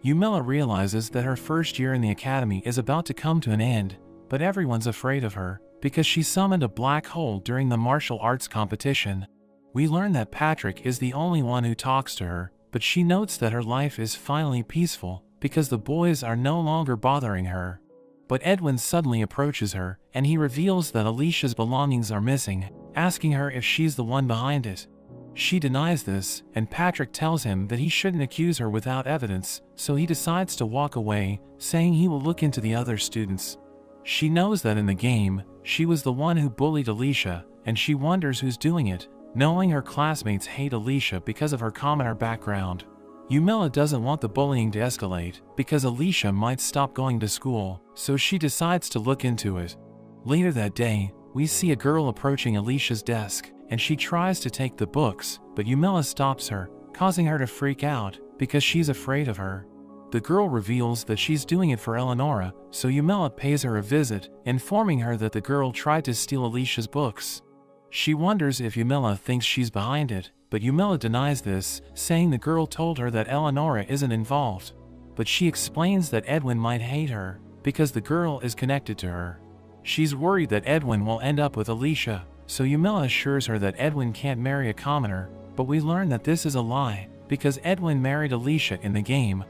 Yumila realizes that her first year in the academy is about to come to an end, but everyone's afraid of her, because she summoned a black hole during the martial arts competition. We learn that Patrick is the only one who talks to her, but she notes that her life is finally peaceful, because the boys are no longer bothering her. But Edwin suddenly approaches her, and he reveals that Alicia's belongings are missing, asking her if she's the one behind it. She denies this, and Patrick tells him that he shouldn't accuse her without evidence, so he decides to walk away, saying he will look into the other students. She knows that in the game, she was the one who bullied Alicia, and she wonders who's doing it, knowing her classmates hate Alicia because of her commoner background. Yumila doesn't want the bullying to escalate, because Alicia might stop going to school, so she decides to look into it. Later that day, we see a girl approaching Alicia's desk, and she tries to take the books, but Yumila stops her, causing her to freak out, because she's afraid of her. The girl reveals that she's doing it for Eleonora, so Yumila pays her a visit, informing her that the girl tried to steal Alicia's books. She wonders if Yumila thinks she's behind it, but Yumila denies this, saying the girl told her that Eleonora isn't involved. But she explains that Edwin might hate her, because the girl is connected to her. She's worried that Edwin will end up with Alicia, so Yumila assures her that Edwin can't marry a commoner, but we learn that this is a lie, because Edwin married Alicia in the game.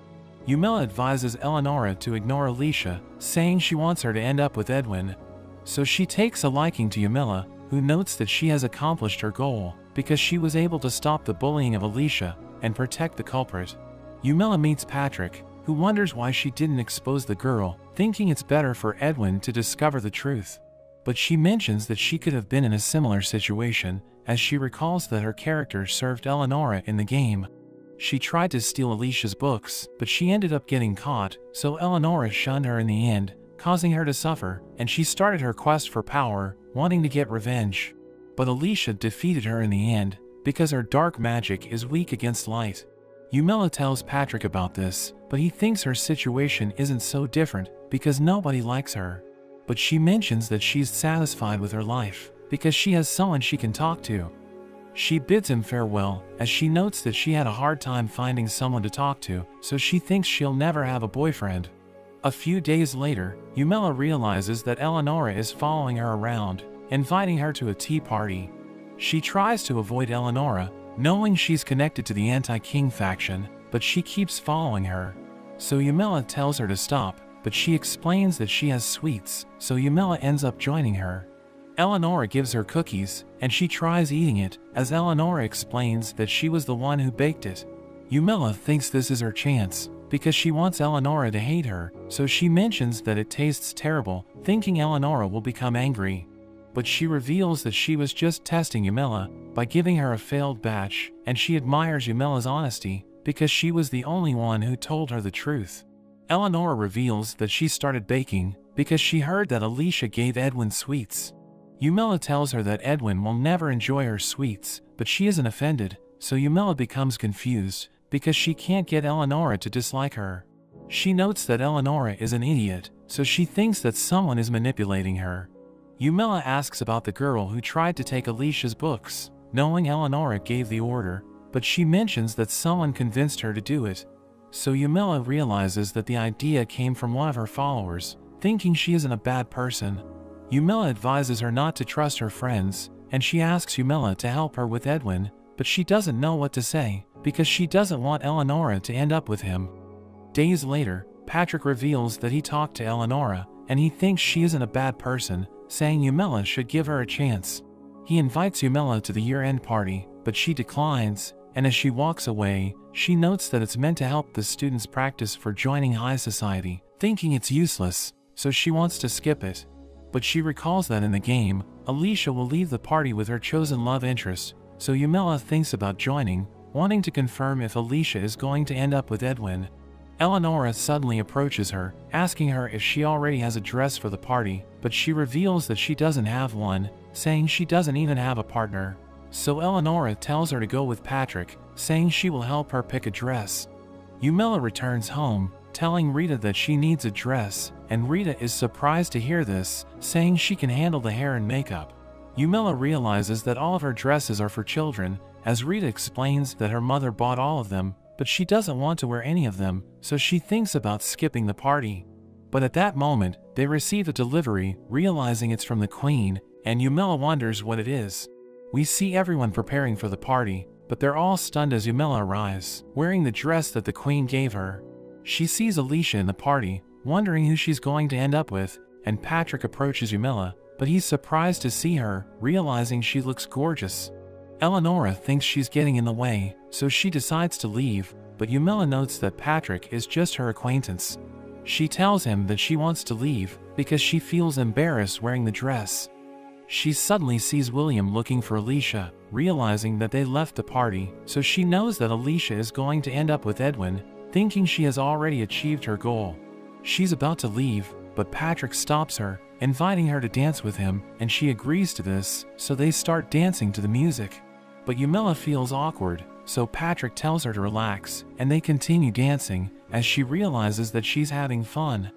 Yumila advises Eleonora to ignore Alicia, saying she wants her to end up with Edwin. So she takes a liking to Yumila, who notes that she has accomplished her goal, because she was able to stop the bullying of Alicia and protect the culprit. Yumila meets Patrick, who wonders why she didn't expose the girl, thinking it's better for Edwin to discover the truth. But she mentions that she could have been in a similar situation, as she recalls that her character served Eleonora in the game. She tried to steal Alicia's books, but she ended up getting caught, so Eleonora shunned her in the end, causing her to suffer, and she started her quest for power, wanting to get revenge. But Alicia defeated her in the end, because her dark magic is weak against light. Yumila tells Patrick about this, but he thinks her situation isn't so different, because nobody likes her. But she mentions that she's satisfied with her life, because she has someone she can talk to. She bids him farewell, as she notes that she had a hard time finding someone to talk to, so she thinks she'll never have a boyfriend. A few days later, Yumila realizes that Eleonora is following her around, inviting her to a tea party. She tries to avoid Eleonora, knowing she's connected to the anti-king faction, but she keeps following her. So Yumila tells her to stop, but she explains that she has sweets, so Yumila ends up joining her. Eleonora gives her cookies, and she tries eating it, as Eleonora explains that she was the one who baked it. Yumila thinks this is her chance, because she wants Eleonora to hate her, so she mentions that it tastes terrible, thinking Eleonora will become angry. But she reveals that she was just testing Yumila by giving her a failed batch, and she admires Yumila's honesty, because she was the only one who told her the truth. Eleonora reveals that she started baking, because she heard that Alicia gave Edwin sweets. Yumila tells her that Edwin will never enjoy her sweets, but she isn't offended, so Yumila becomes confused because she can't get Eleonora to dislike her. She notes that Eleonora is an idiot, so she thinks that someone is manipulating her. Yumila asks about the girl who tried to take Alicia's books, knowing Eleonora gave the order, but she mentions that someone convinced her to do it. So Yumila realizes that the idea came from one of her followers, thinking she isn't a bad person. Yumila advises her not to trust her friends, and she asks Yumila to help her with Edwin, but she doesn't know what to say, because she doesn't want Eleonora to end up with him. Days later, Patrick reveals that he talked to Eleonora, and he thinks she isn't a bad person, saying Yumila should give her a chance. He invites Yumila to the year-end party, but she declines, and as she walks away, she notes that it's meant to help the students practice for joining high society, thinking it's useless, so she wants to skip it. But she recalls that in the game, Alicia will leave the party with her chosen love interest, so Yumila thinks about joining, wanting to confirm if Alicia is going to end up with Edwin. Eleonora suddenly approaches her, asking her if she already has a dress for the party, but she reveals that she doesn't have one, saying she doesn't even have a partner. So Eleonora tells her to go with Patrick, saying she will help her pick a dress. Yumila returns home, telling Rita that she needs a dress, and Rita is surprised to hear this, saying she can handle the hair and makeup. Yumila realizes that all of her dresses are for children, as Rita explains that her mother bought all of them, but she doesn't want to wear any of them, so she thinks about skipping the party. But at that moment, they receive a delivery, realizing it's from the Queen, and Yumila wonders what it is. We see everyone preparing for the party, but they're all stunned as Yumila arrives, wearing the dress that the Queen gave her. She sees Alicia in the party, wondering who she's going to end up with, and Patrick approaches Yumila, but he's surprised to see her, realizing she looks gorgeous. Eleonora thinks she's getting in the way, so she decides to leave, but Yumila notes that Patrick is just her acquaintance. She tells him that she wants to leave because she feels embarrassed wearing the dress. She suddenly sees William looking for Alicia, realizing that they left the party, so she knows that Alicia is going to end up with Edwin, thinking she has already achieved her goal. She's about to leave, but Patrick stops her, inviting her to dance with him, and she agrees to this, so they start dancing to the music. But Yumila feels awkward, so Patrick tells her to relax, and they continue dancing, as she realizes that she's having fun.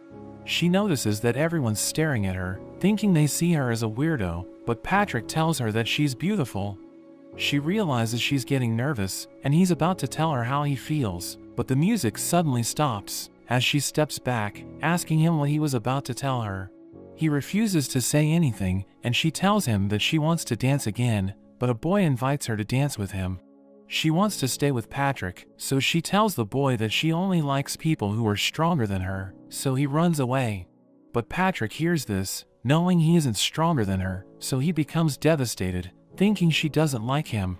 She notices that everyone's staring at her, thinking they see her as a weirdo, but Patrick tells her that she's beautiful. She realizes she's getting nervous, and he's about to tell her how he feels, but the music suddenly stops, as she steps back, asking him what he was about to tell her. He refuses to say anything, and she tells him that she wants to dance again, but a boy invites her to dance with him. She wants to stay with Patrick, so she tells the boy that she only likes people who are stronger than her, so he runs away. But Patrick hears this, knowing he isn't stronger than her, so he becomes devastated, thinking she doesn't like him.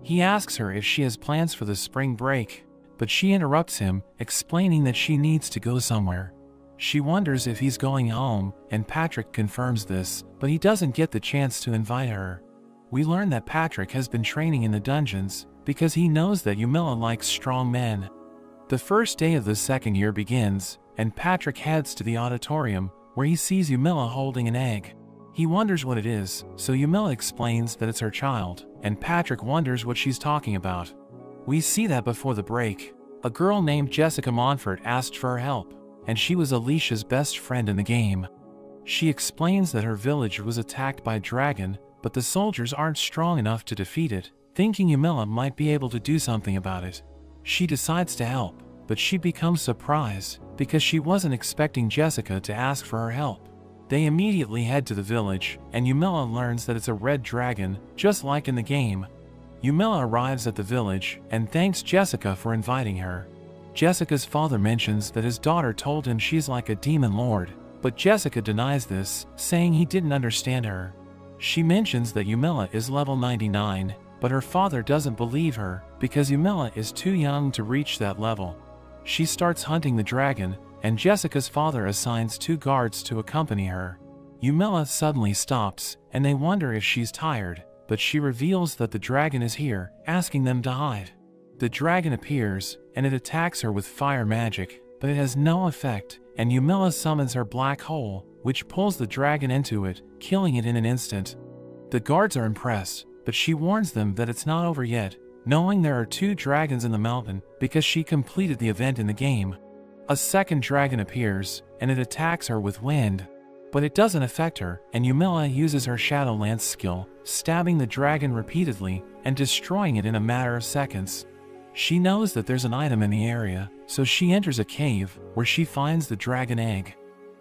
He asks her if she has plans for the spring break, but she interrupts him, explaining that she needs to go somewhere. She wonders if he's going home, and Patrick confirms this, but he doesn't get the chance to invite her. We learn that Patrick has been training in the dungeons, because he knows that Yumila likes strong men. The first day of the second year begins, and Patrick heads to the auditorium, where he sees Yumila holding an egg. He wonders what it is, so Yumila explains that it's her child, and Patrick wonders what she's talking about. We see that before the break, a girl named Jessica Montfort asked for her help, and she was Alicia's best friend in the game. She explains that her village was attacked by a dragon, but the soldiers aren't strong enough to defeat it, thinking Yumila might be able to do something about it. She decides to help, but she becomes surprised, because she wasn't expecting Jessica to ask for her help. They immediately head to the village, and Yumila learns that it's a red dragon, just like in the game. Yumila arrives at the village, and thanks Jessica for inviting her. Jessica's father mentions that his daughter told him she's like a demon lord, but Jessica denies this, saying he didn't understand her. She mentions that Yumila is level 99, but her father doesn't believe her, because Yumila is too young to reach that level. She starts hunting the dragon, and Jessica's father assigns 2 guards to accompany her. Yumila suddenly stops, and they wonder if she's tired, but she reveals that the dragon is here, asking them to hide. The dragon appears, and it attacks her with fire magic, but it has no effect, and Yumila summons her black hole, which pulls the dragon into it, killing it in an instant. The guards are impressed, but she warns them that it's not over yet, knowing there are 2 dragons in the mountain because she completed the event in the game. A second dragon appears, and it attacks her with wind. But it doesn't affect her, and Yumila uses her Shadow Lance skill, stabbing the dragon repeatedly and destroying it in a matter of seconds. She knows that there's an item in the area, so she enters a cave where she finds the dragon egg.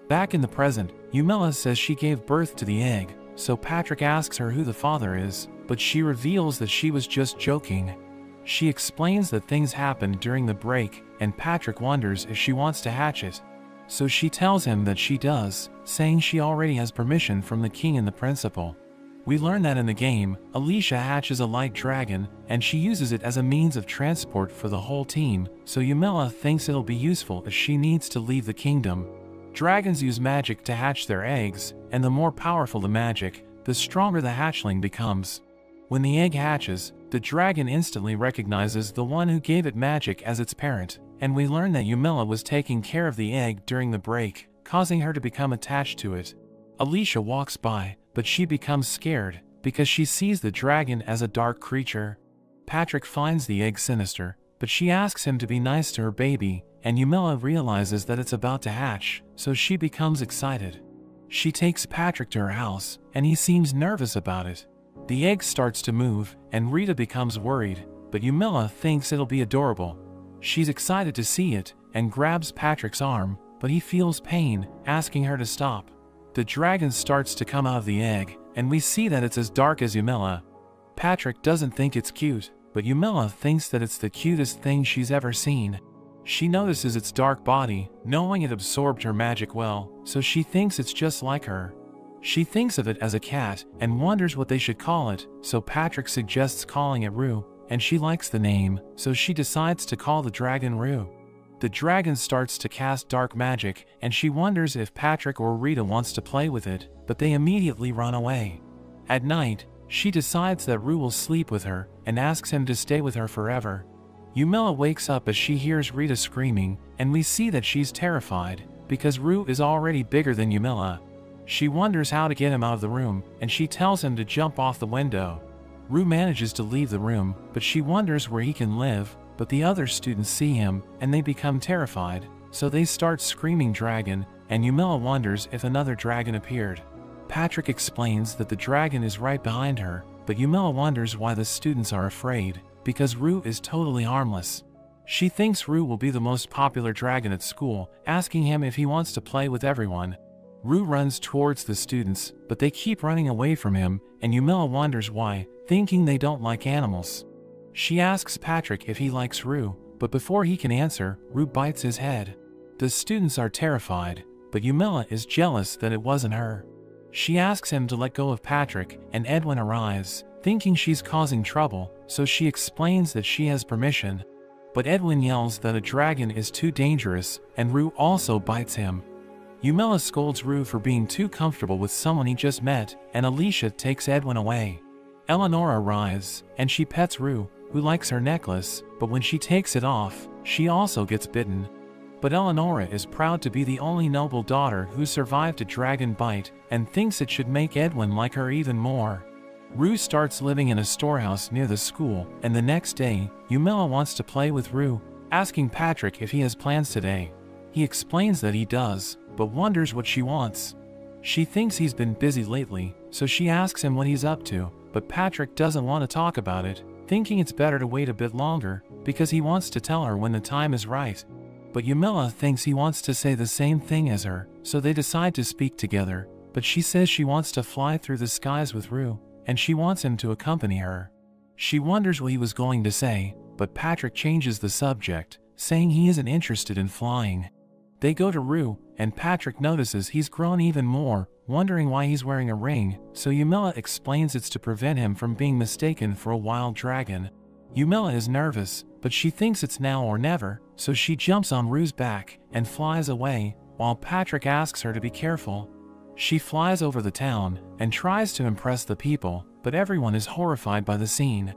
Back in the present, Yumila says she gave birth to the egg, so Patrick asks her who the father is, but she reveals that she was just joking. She explains that things happened during the break, and Patrick wonders if she wants to hatch it. So she tells him that she does, saying she already has permission from the king and the principal. We learn that in the game, Alicia hatches a light dragon, and she uses it as a means of transport for the whole team, so Yumila thinks it'll be useful if she needs to leave the kingdom. Dragons use magic to hatch their eggs, and the more powerful the magic, the stronger the hatchling becomes. When the egg hatches, the dragon instantly recognizes the one who gave it magic as its parent, and we learn that Yumila was taking care of the egg during the break, causing her to become attached to it. Alicia walks by, but she becomes scared, because she sees the dragon as a dark creature. Patrick finds the egg sinister, but she asks him to be nice to her baby, and Yumila realizes that it's about to hatch, so she becomes excited. She takes Patrick to her house, and he seems nervous about it. The egg starts to move, and Rita becomes worried, but Yumila thinks it'll be adorable. She's excited to see it, and grabs Patrick's arm, but he feels pain, asking her to stop. The dragon starts to come out of the egg, and we see that it's as dark as Yumila. Patrick doesn't think it's cute, but Yumila thinks that it's the cutest thing she's ever seen. She notices its dark body, knowing it absorbed her magic well, so she thinks it's just like her. She thinks of it as a cat, and wonders what they should call it, so Patrick suggests calling it Rue, and she likes the name, so she decides to call the dragon Rue. The dragon starts to cast dark magic, and she wonders if Patrick or Rita wants to play with it, but they immediately run away. At night, she decides that Rue will sleep with her, and asks him to stay with her forever. Yumila wakes up as she hears Rita screaming, and we see that she's terrified, because Rue is already bigger than Yumila. She wonders how to get him out of the room, and she tells him to jump off the window. Rue manages to leave the room, but she wonders where he can live, but the other students see him, and they become terrified, so they start screaming dragon, and Yumila wonders if another dragon appeared. Patrick explains that the dragon is right behind her, but Yumila wonders why the students are afraid, because Rue is totally harmless. She thinks Rue will be the most popular dragon at school, asking him if he wants to play with everyone. Rue runs towards the students, but they keep running away from him, and Yumila wonders why, thinking they don't like animals. She asks Patrick if he likes Rue, but before he can answer, Rue bites his head. The students are terrified, but Yumila is jealous that it wasn't her. She asks him to let go of Patrick, and Edwin arrives, thinking she's causing trouble, so she explains that she has permission. But Edwin yells that a dragon is too dangerous, and Rue also bites him. Yumila scolds Rue for being too comfortable with someone he just met, and Alicia takes Edwin away. Eleanor arrives, and she pets Rue, who likes her necklace, but when she takes it off, she also gets bitten. But Eleonora is proud to be the only noble daughter who survived a dragon bite, and thinks it should make Edwin like her even more. Rue starts living in a storehouse near the school, and the next day, Yumila wants to play with Rue, asking Patrick if he has plans today. He explains that he does, but wonders what she wants. She thinks he's been busy lately, so she asks him what he's up to, but Patrick doesn't want to talk about it, thinking it's better to wait a bit longer, because he wants to tell her when the time is right. But Yumila thinks he wants to say the same thing as her, so they decide to speak together, but she says she wants to fly through the skies with Rue, and she wants him to accompany her. She wonders what he was going to say, but Patrick changes the subject, saying he isn't interested in flying. They go to Rue, and Patrick notices he's grown even more, wondering why he's wearing a ring, so Yumila explains it's to prevent him from being mistaken for a wild dragon. Yumila is nervous, but she thinks it's now or never, so she jumps on Rue's back and flies away, while Patrick asks her to be careful. She flies over the town and tries to impress the people, but everyone is horrified by the scene.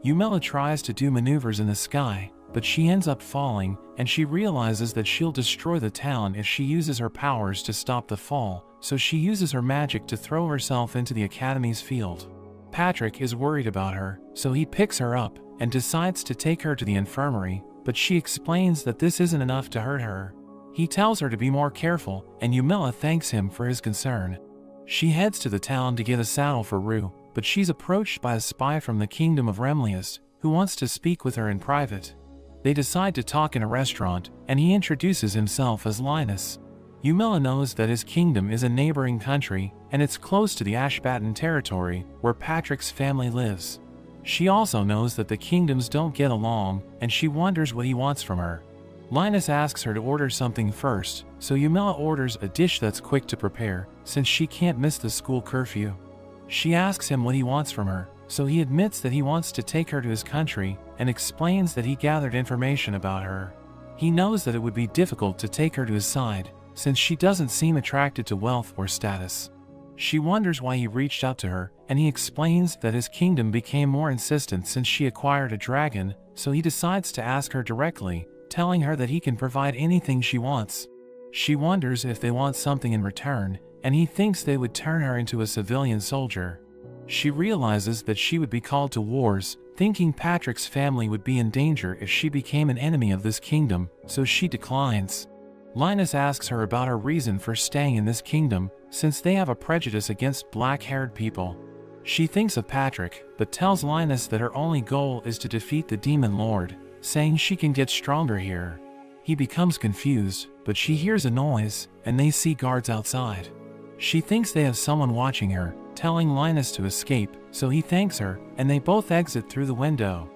Yumila tries to do maneuvers in the sky, but she ends up falling, and she realizes that she'll destroy the town if she uses her powers to stop the fall, so she uses her magic to throw herself into the Academy's field. Patrick is worried about her, so he picks her up and decides to take her to the infirmary, but she explains that this isn't enough to hurt her. He tells her to be more careful, and Yumila thanks him for his concern. She heads to the town to get a saddle for Rue, but she's approached by a spy from the kingdom of Remlius, who wants to speak with her in private. They decide to talk in a restaurant, and he introduces himself as Linus. Yumila knows that his kingdom is a neighboring country, and it's close to the Ashbatten territory, where Patrick's family lives. She also knows that the kingdoms don't get along, and she wonders what he wants from her. Linus asks her to order something first, so Yumila orders a dish that's quick to prepare, since she can't miss the school curfew. She asks him what he wants from her, so he admits that he wants to take her to his country, and explains that he gathered information about her. He knows that it would be difficult to take her to his side, since she doesn't seem attracted to wealth or status. She wonders why he reached out to her, and he explains that his kingdom became more insistent since she acquired a dragon, so he decides to ask her directly, telling her that he can provide anything she wants. She wonders if they want something in return, and he thinks they would turn her into a civilian soldier. She realizes that she would be called to wars, thinking Patrick's family would be in danger if she became an enemy of this kingdom, so she declines. Linus asks her about her reason for staying in this kingdom, since they have a prejudice against black-haired people. She thinks of Patrick, but tells Linus that her only goal is to defeat the Demon Lord, saying she can get stronger here. He becomes confused, but she hears a noise, and they see guards outside. She thinks they have someone watching her, telling Linus to escape, so he thanks her, and they both exit through the window.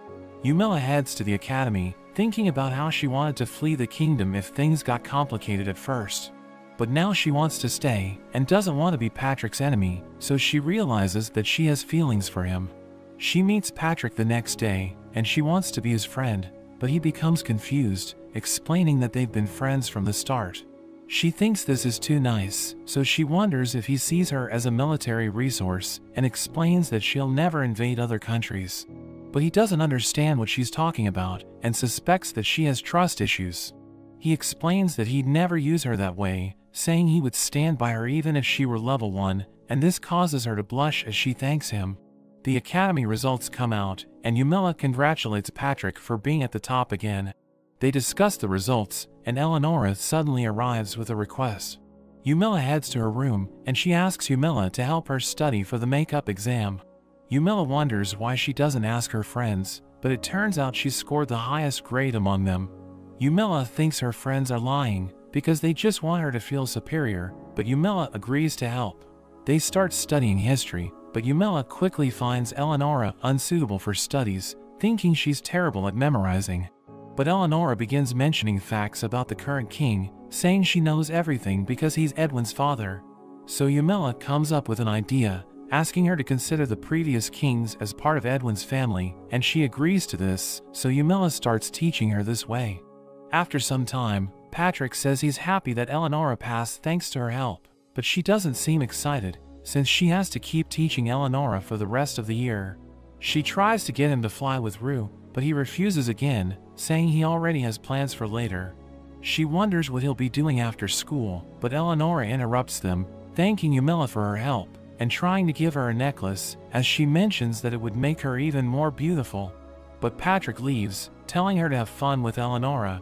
Yumila heads to the academy, thinking about how she wanted to flee the kingdom if things got complicated at first. But now she wants to stay, and doesn't want to be Patrick's enemy, so she realizes that she has feelings for him. She meets Patrick the next day, and she wants to be his friend, but he becomes confused, explaining that they've been friends from the start. She thinks this is too nice, so she wonders if he sees her as a military resource, and explains that she'll never invade other countries. But he doesn't understand what she's talking about, and suspects that she has trust issues. He explains that he'd never use her that way, saying he would stand by her even if she were level 1, and this causes her to blush as she thanks him. The academy results come out, and Yumila congratulates Patrick for being at the top again. They discuss the results, and Eleonora suddenly arrives with a request. Yumila heads to her room, and she asks Yumila to help her study for the makeup exam. Yumila wonders why she doesn't ask her friends, but it turns out she scored the highest grade among them. Yumila thinks her friends are lying, because they just want her to feel superior, but Yumila agrees to help. They start studying history, but Yumila quickly finds Eleonora unsuitable for studies, thinking she's terrible at memorizing. But Eleonora begins mentioning facts about the current king, saying she knows everything because he's Edwin's father. So Yumila comes up with an idea, asking her to consider the previous kings as part of Edwin's family, and she agrees to this, so Yumila starts teaching her this way. After some time, Patrick says he's happy that Eleonora passed thanks to her help, but she doesn't seem excited, since she has to keep teaching Eleonora for the rest of the year. She tries to get him to fly with Rue, but he refuses again, saying he already has plans for later. She wonders what he'll be doing after school, but Eleonora interrupts them, thanking Yumila for her help, and trying to give her a necklace, as she mentions that it would make her even more beautiful. But Patrick leaves, telling her to have fun with Eleonora.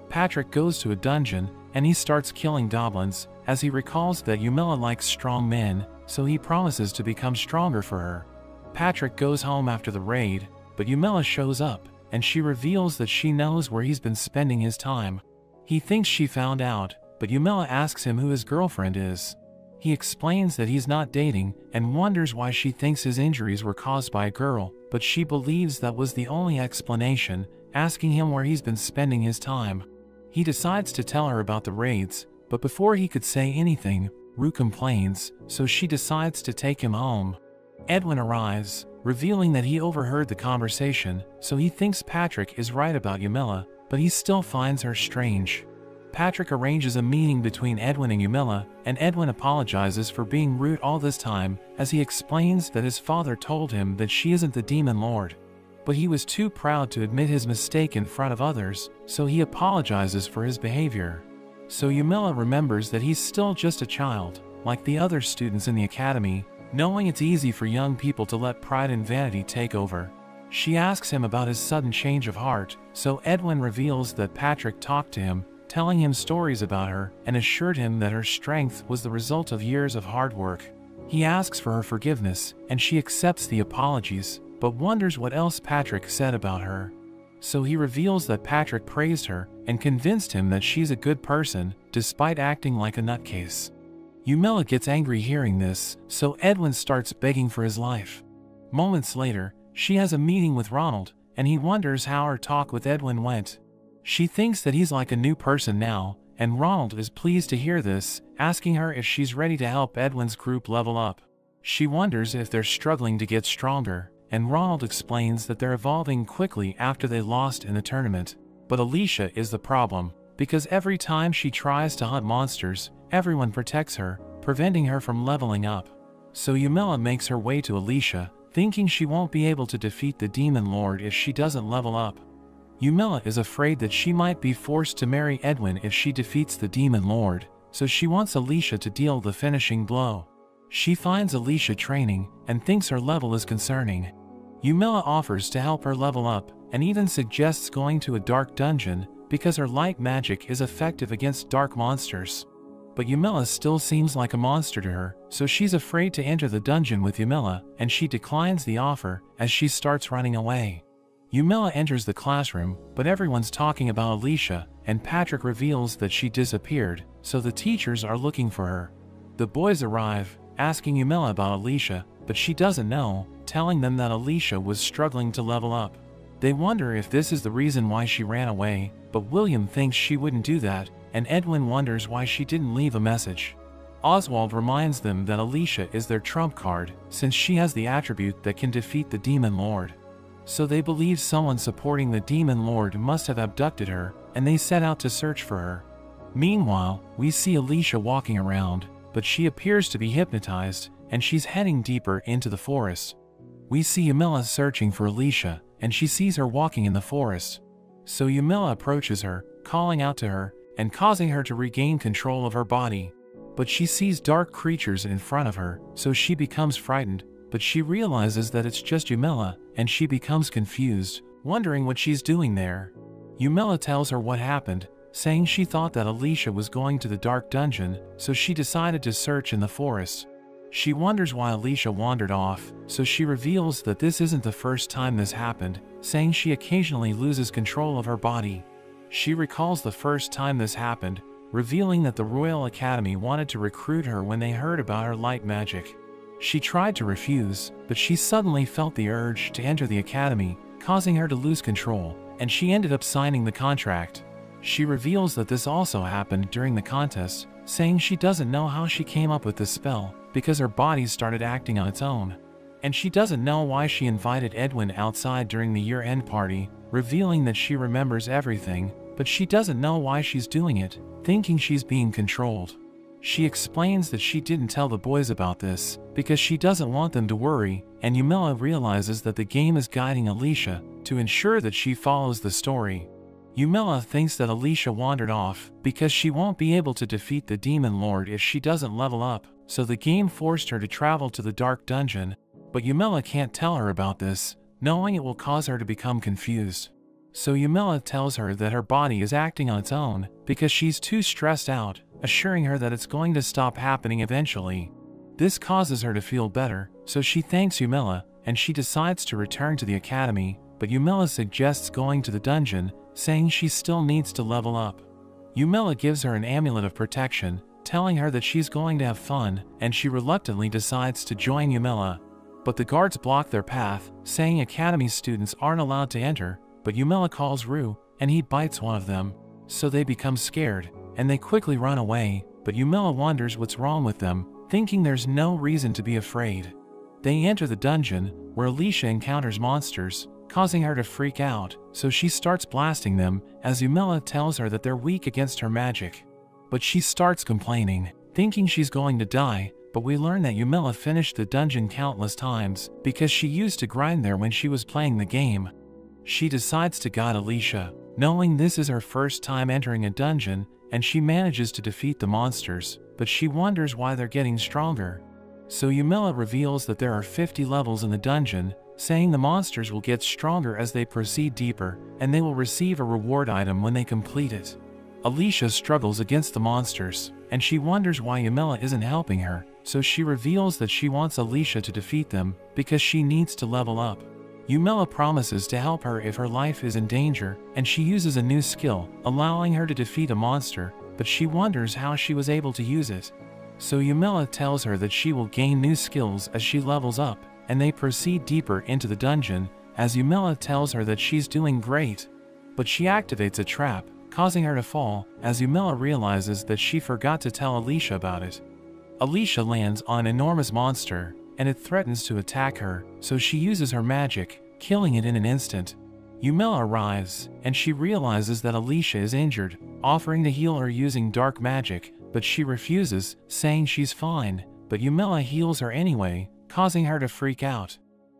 Patrick goes to a dungeon, and he starts killing goblins, as he recalls that Yumila likes strong men, so he promises to become stronger for her. Patrick goes home after the raid, but Yumila shows up, and she reveals that she knows where he's been spending his time. He thinks she found out, but Yumila asks him who his girlfriend is. He explains that he's not dating, and wonders why she thinks his injuries were caused by a girl, but she believes that was the only explanation, asking him where he's been spending his time. He decides to tell her about the raids, but before he could say anything, Rue complains, so she decides to take him home. Edwin arrives, revealing that he overheard the conversation, so he thinks Patrick is right about Yumila, but he still finds her strange. Patrick arranges a meeting between Edwin and Yumila, and Edwin apologizes for being rude all this time, as he explains that his father told him that she isn't the Demon Lord. but he was too proud to admit his mistake in front of others, so he apologizes for his behavior. So Yumila remembers that he's still just a child, like the other students in the academy, knowing it's easy for young people to let pride and vanity take over. She asks him about his sudden change of heart, so Edwin reveals that Patrick talked to him, telling him stories about her, and assured him that her strength was the result of years of hard work. He asks for her forgiveness, and she accepts the apologies, but wonders what else Patrick said about her. So he reveals that Patrick praised her and convinced him that she's a good person, despite acting like a nutcase. Yumila gets angry hearing this, so Edwin starts begging for his life. Moments later, she has a meeting with Ronald, and he wonders how her talk with Edwin went. She thinks that he's like a new person now, and Ronald is pleased to hear this, asking her if she's ready to help Edwin's group level up. She wonders if they're struggling to get stronger, and Ronald explains that they're evolving quickly after they lost in the tournament. But Alicia is the problem, because every time she tries to hunt monsters, everyone protects her, preventing her from leveling up. So Yumila makes her way to Alicia, thinking she won't be able to defeat the Demon Lord if she doesn't level up. Yumila is afraid that she might be forced to marry Edwin if she defeats the Demon Lord, so she wants Alicia to deal the finishing blow. She finds Alicia training, and thinks her level is concerning. Yumila offers to help her level up, and even suggests going to a dark dungeon, because her light magic is effective against dark monsters. But Yumila still seems like a monster to her, so she's afraid to enter the dungeon with Yumila, and she declines the offer as she starts running away. Yumila enters the classroom, but everyone's talking about Alicia, and Patrick reveals that she disappeared, so the teachers are looking for her. The boys arrive, asking Yumila about Alicia, but she doesn't know, telling them that Alicia was struggling to level up. They wonder if this is the reason why she ran away, but William thinks she wouldn't do that, and Edwin wonders why she didn't leave a message. Oswald reminds them that Alicia is their trump card, since she has the attribute that can defeat the Demon Lord. So they believe someone supporting the Demon Lord must have abducted her, and they set out to search for her. Meanwhile, we see Alicia walking around, but she appears to be hypnotized, and she's heading deeper into the forest. We see Yumila searching for Alicia, and she sees her walking in the forest. So Yumila approaches her, calling out to her, and causing her to regain control of her body. But she sees dark creatures in front of her, so she becomes frightened, but she realizes that it's just Yumila, and she becomes confused, wondering what she's doing there. Yumila tells her what happened, saying she thought that Alicia was going to the dark dungeon, so she decided to search in the forest. She wonders why Alicia wandered off, so she reveals that this isn't the first time this happened, saying she occasionally loses control of her body. She recalls the first time this happened, revealing that the Royal Academy wanted to recruit her when they heard about her light magic. She tried to refuse, but she suddenly felt the urge to enter the academy, causing her to lose control, and she ended up signing the contract. She reveals that this also happened during the contest, saying she doesn't know how she came up with this spell, because her body started acting on its own. And she doesn't know why she invited Edwin outside during the year-end party, revealing that she remembers everything, but she doesn't know why she's doing it, thinking she's being controlled. She explains that she didn't tell the boys about this, because she doesn't want them to worry, and Yumila realizes that the game is guiding Alicia, to ensure that she follows the story. Yumila thinks that Alicia wandered off, because she won't be able to defeat the Demon Lord if she doesn't level up, so the game forced her to travel to the dark dungeon, but Yumila can't tell her about this, knowing it will cause her to become confused. So Yumila tells her that her body is acting on its own, because she's too stressed out, assuring her that it's going to stop happening eventually. This causes her to feel better, so she thanks Yumila, and she decides to return to the academy, but Yumila suggests going to the dungeon, saying she still needs to level up. Yumila gives her an amulet of protection, telling her that she's going to have fun, and she reluctantly decides to join Yumila. But the guards block their path, saying academy students aren't allowed to enter, but Yumila calls Rue, and he bites one of them. So they become scared, and they quickly run away, but Yumila wonders what's wrong with them, thinking there's no reason to be afraid. They enter the dungeon, where Alicia encounters monsters, causing her to freak out, so she starts blasting them, as Yumila tells her that they're weak against her magic. But she starts complaining, thinking she's going to die, but we learn that Yumila finished the dungeon countless times because she used to grind there when she was playing the game. She decides to guide Alicia, knowing this is her first time entering a dungeon, and she manages to defeat the monsters, but she wonders why they're getting stronger. So Yumila reveals that there are 50 levels in the dungeon, saying the monsters will get stronger as they proceed deeper, and they will receive a reward item when they complete it. Alicia struggles against the monsters, and she wonders why Yumila isn't helping her, so she reveals that she wants Alicia to defeat them because she needs to level up. Yumila promises to help her if her life is in danger, and she uses a new skill, allowing her to defeat a monster, but she wonders how she was able to use it. So Yumila tells her that she will gain new skills as she levels up, and they proceed deeper into the dungeon, as Yumila tells her that she's doing great. But she activates a trap, causing her to fall, as Yumila realizes that she forgot to tell Alicia about it. Alicia lands on an enormous monster, and it threatens to attack her, so she uses her magic, killing it in an instant. Yumila arrives, and she realizes that Alicia is injured, offering to heal her using dark magic, but she refuses, saying she's fine, but Yumila heals her anyway, causing her to freak out.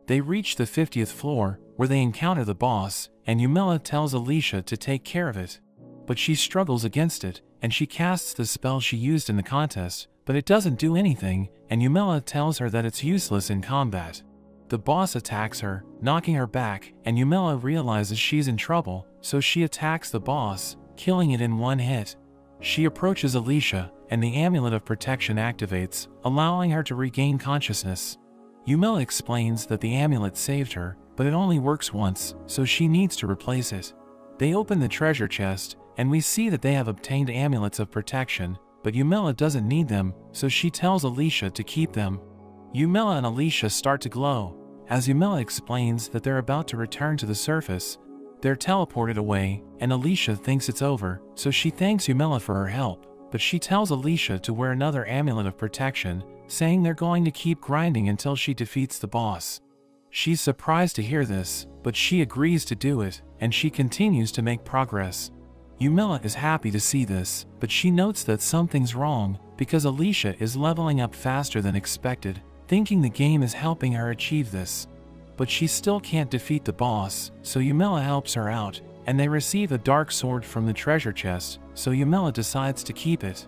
They reach the 50th floor, where they encounter the boss, and Yumila tells Alicia to take care of it. But she struggles against it, and she casts the spell she used in the contest, but it doesn't do anything, and Yumila tells her that it's useless in combat. The boss attacks her, knocking her back, and Yumila realizes she's in trouble, so she attacks the boss, killing it in one hit. She approaches Alicia, and the amulet of protection activates, allowing her to regain consciousness. Yumila explains that the amulet saved her, but it only works once, so she needs to replace it. They open the treasure chest, and we see that they have obtained amulets of protection, but Yumila doesn't need them, so she tells Alicia to keep them. Yumila and Alicia start to glow. As Yumila explains that they're about to return to the surface, they're teleported away, and Alicia thinks it's over, so she thanks Yumila for her help, but she tells Alicia to wear another amulet of protection, saying they're going to keep grinding until she defeats the boss. She's surprised to hear this, but she agrees to do it, and she continues to make progress. Yumila is happy to see this, but she notes that something's wrong, because Alicia is leveling up faster than expected, thinking the game is helping her achieve this. But she still can't defeat the boss, so Yumila helps her out, and they receive a dark sword from the treasure chest, so Yumila decides to keep it.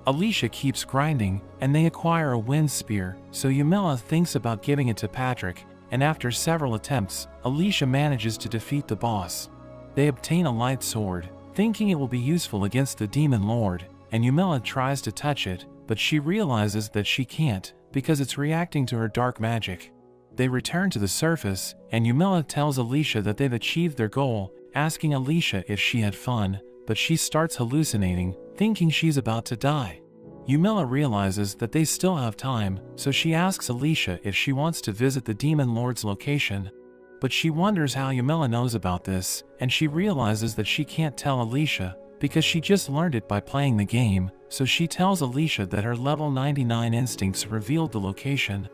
Alicia keeps grinding, and they acquire a wind spear, so Yumila thinks about giving it to Patrick, and after several attempts, Alicia manages to defeat the boss. They obtain a light sword, thinking it will be useful against the demon lord, and Yumila tries to touch it, but she realizes that she can't, because it's reacting to her dark magic. They return to the surface, and Yumila tells Alicia that they've achieved their goal, asking Alicia if she had fun, but she starts hallucinating, thinking she's about to die. Yumila realizes that they still have time, so she asks Alicia if she wants to visit the demon lord's location. But she wonders how Yumila knows about this, and she realizes that she can't tell Alicia, because she just learned it by playing the game, so she tells Alicia that her level 99 instincts revealed the location.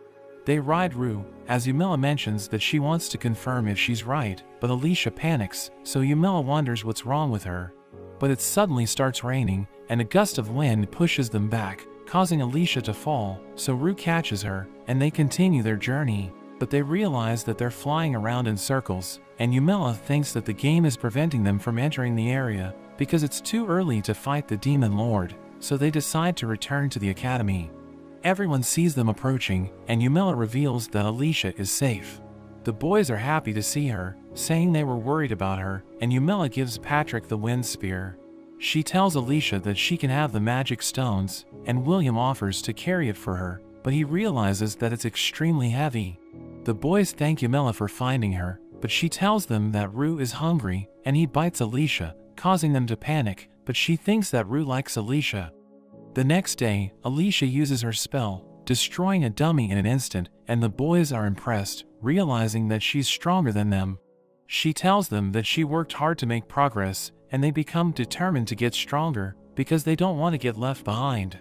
They ride Rue, as Yumila mentions that she wants to confirm if she's right, but Alicia panics, so Yumila wonders what's wrong with her. But it suddenly starts raining, and a gust of wind pushes them back, causing Alicia to fall, so Rue catches her, and they continue their journey. But they realize that they're flying around in circles, and Yumila thinks that the game is preventing them from entering the area, because it's too early to fight the demon lord, so they decide to return to the academy. Everyone sees them approaching, and Yumila reveals that Alicia is safe. The boys are happy to see her, saying they were worried about her, and Yumila gives Patrick the wind spear. She tells Alicia that she can have the magic stones, and William offers to carry it for her, but he realizes that it's extremely heavy. The boys thank Yumila for finding her, but she tells them that Rue is hungry, and he bites Alicia, causing them to panic, but she thinks that Rue likes Alicia. The next day, Alicia uses her spell, destroying a dummy in an instant, and the boys are impressed, realizing that she's stronger than them. She tells them that she worked hard to make progress, and they become determined to get stronger, because they don't want to get left behind.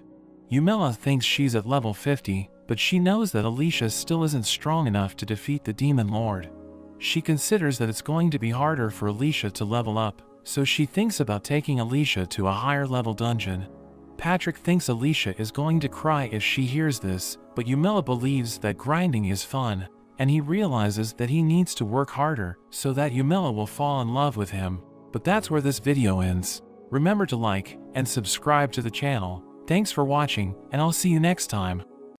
Yumila thinks she's at level 50, but she knows that Alicia still isn't strong enough to defeat the demon lord. She considers that it's going to be harder for Alicia to level up, so she thinks about taking Alicia to a higher level dungeon. Patrick thinks Alicia is going to cry if she hears this, but Yumila believes that grinding is fun, and he realizes that he needs to work harder so that Yumila will fall in love with him. But that's where this video ends. Remember to like and subscribe to the channel. Thanks for watching, and I'll see you next time.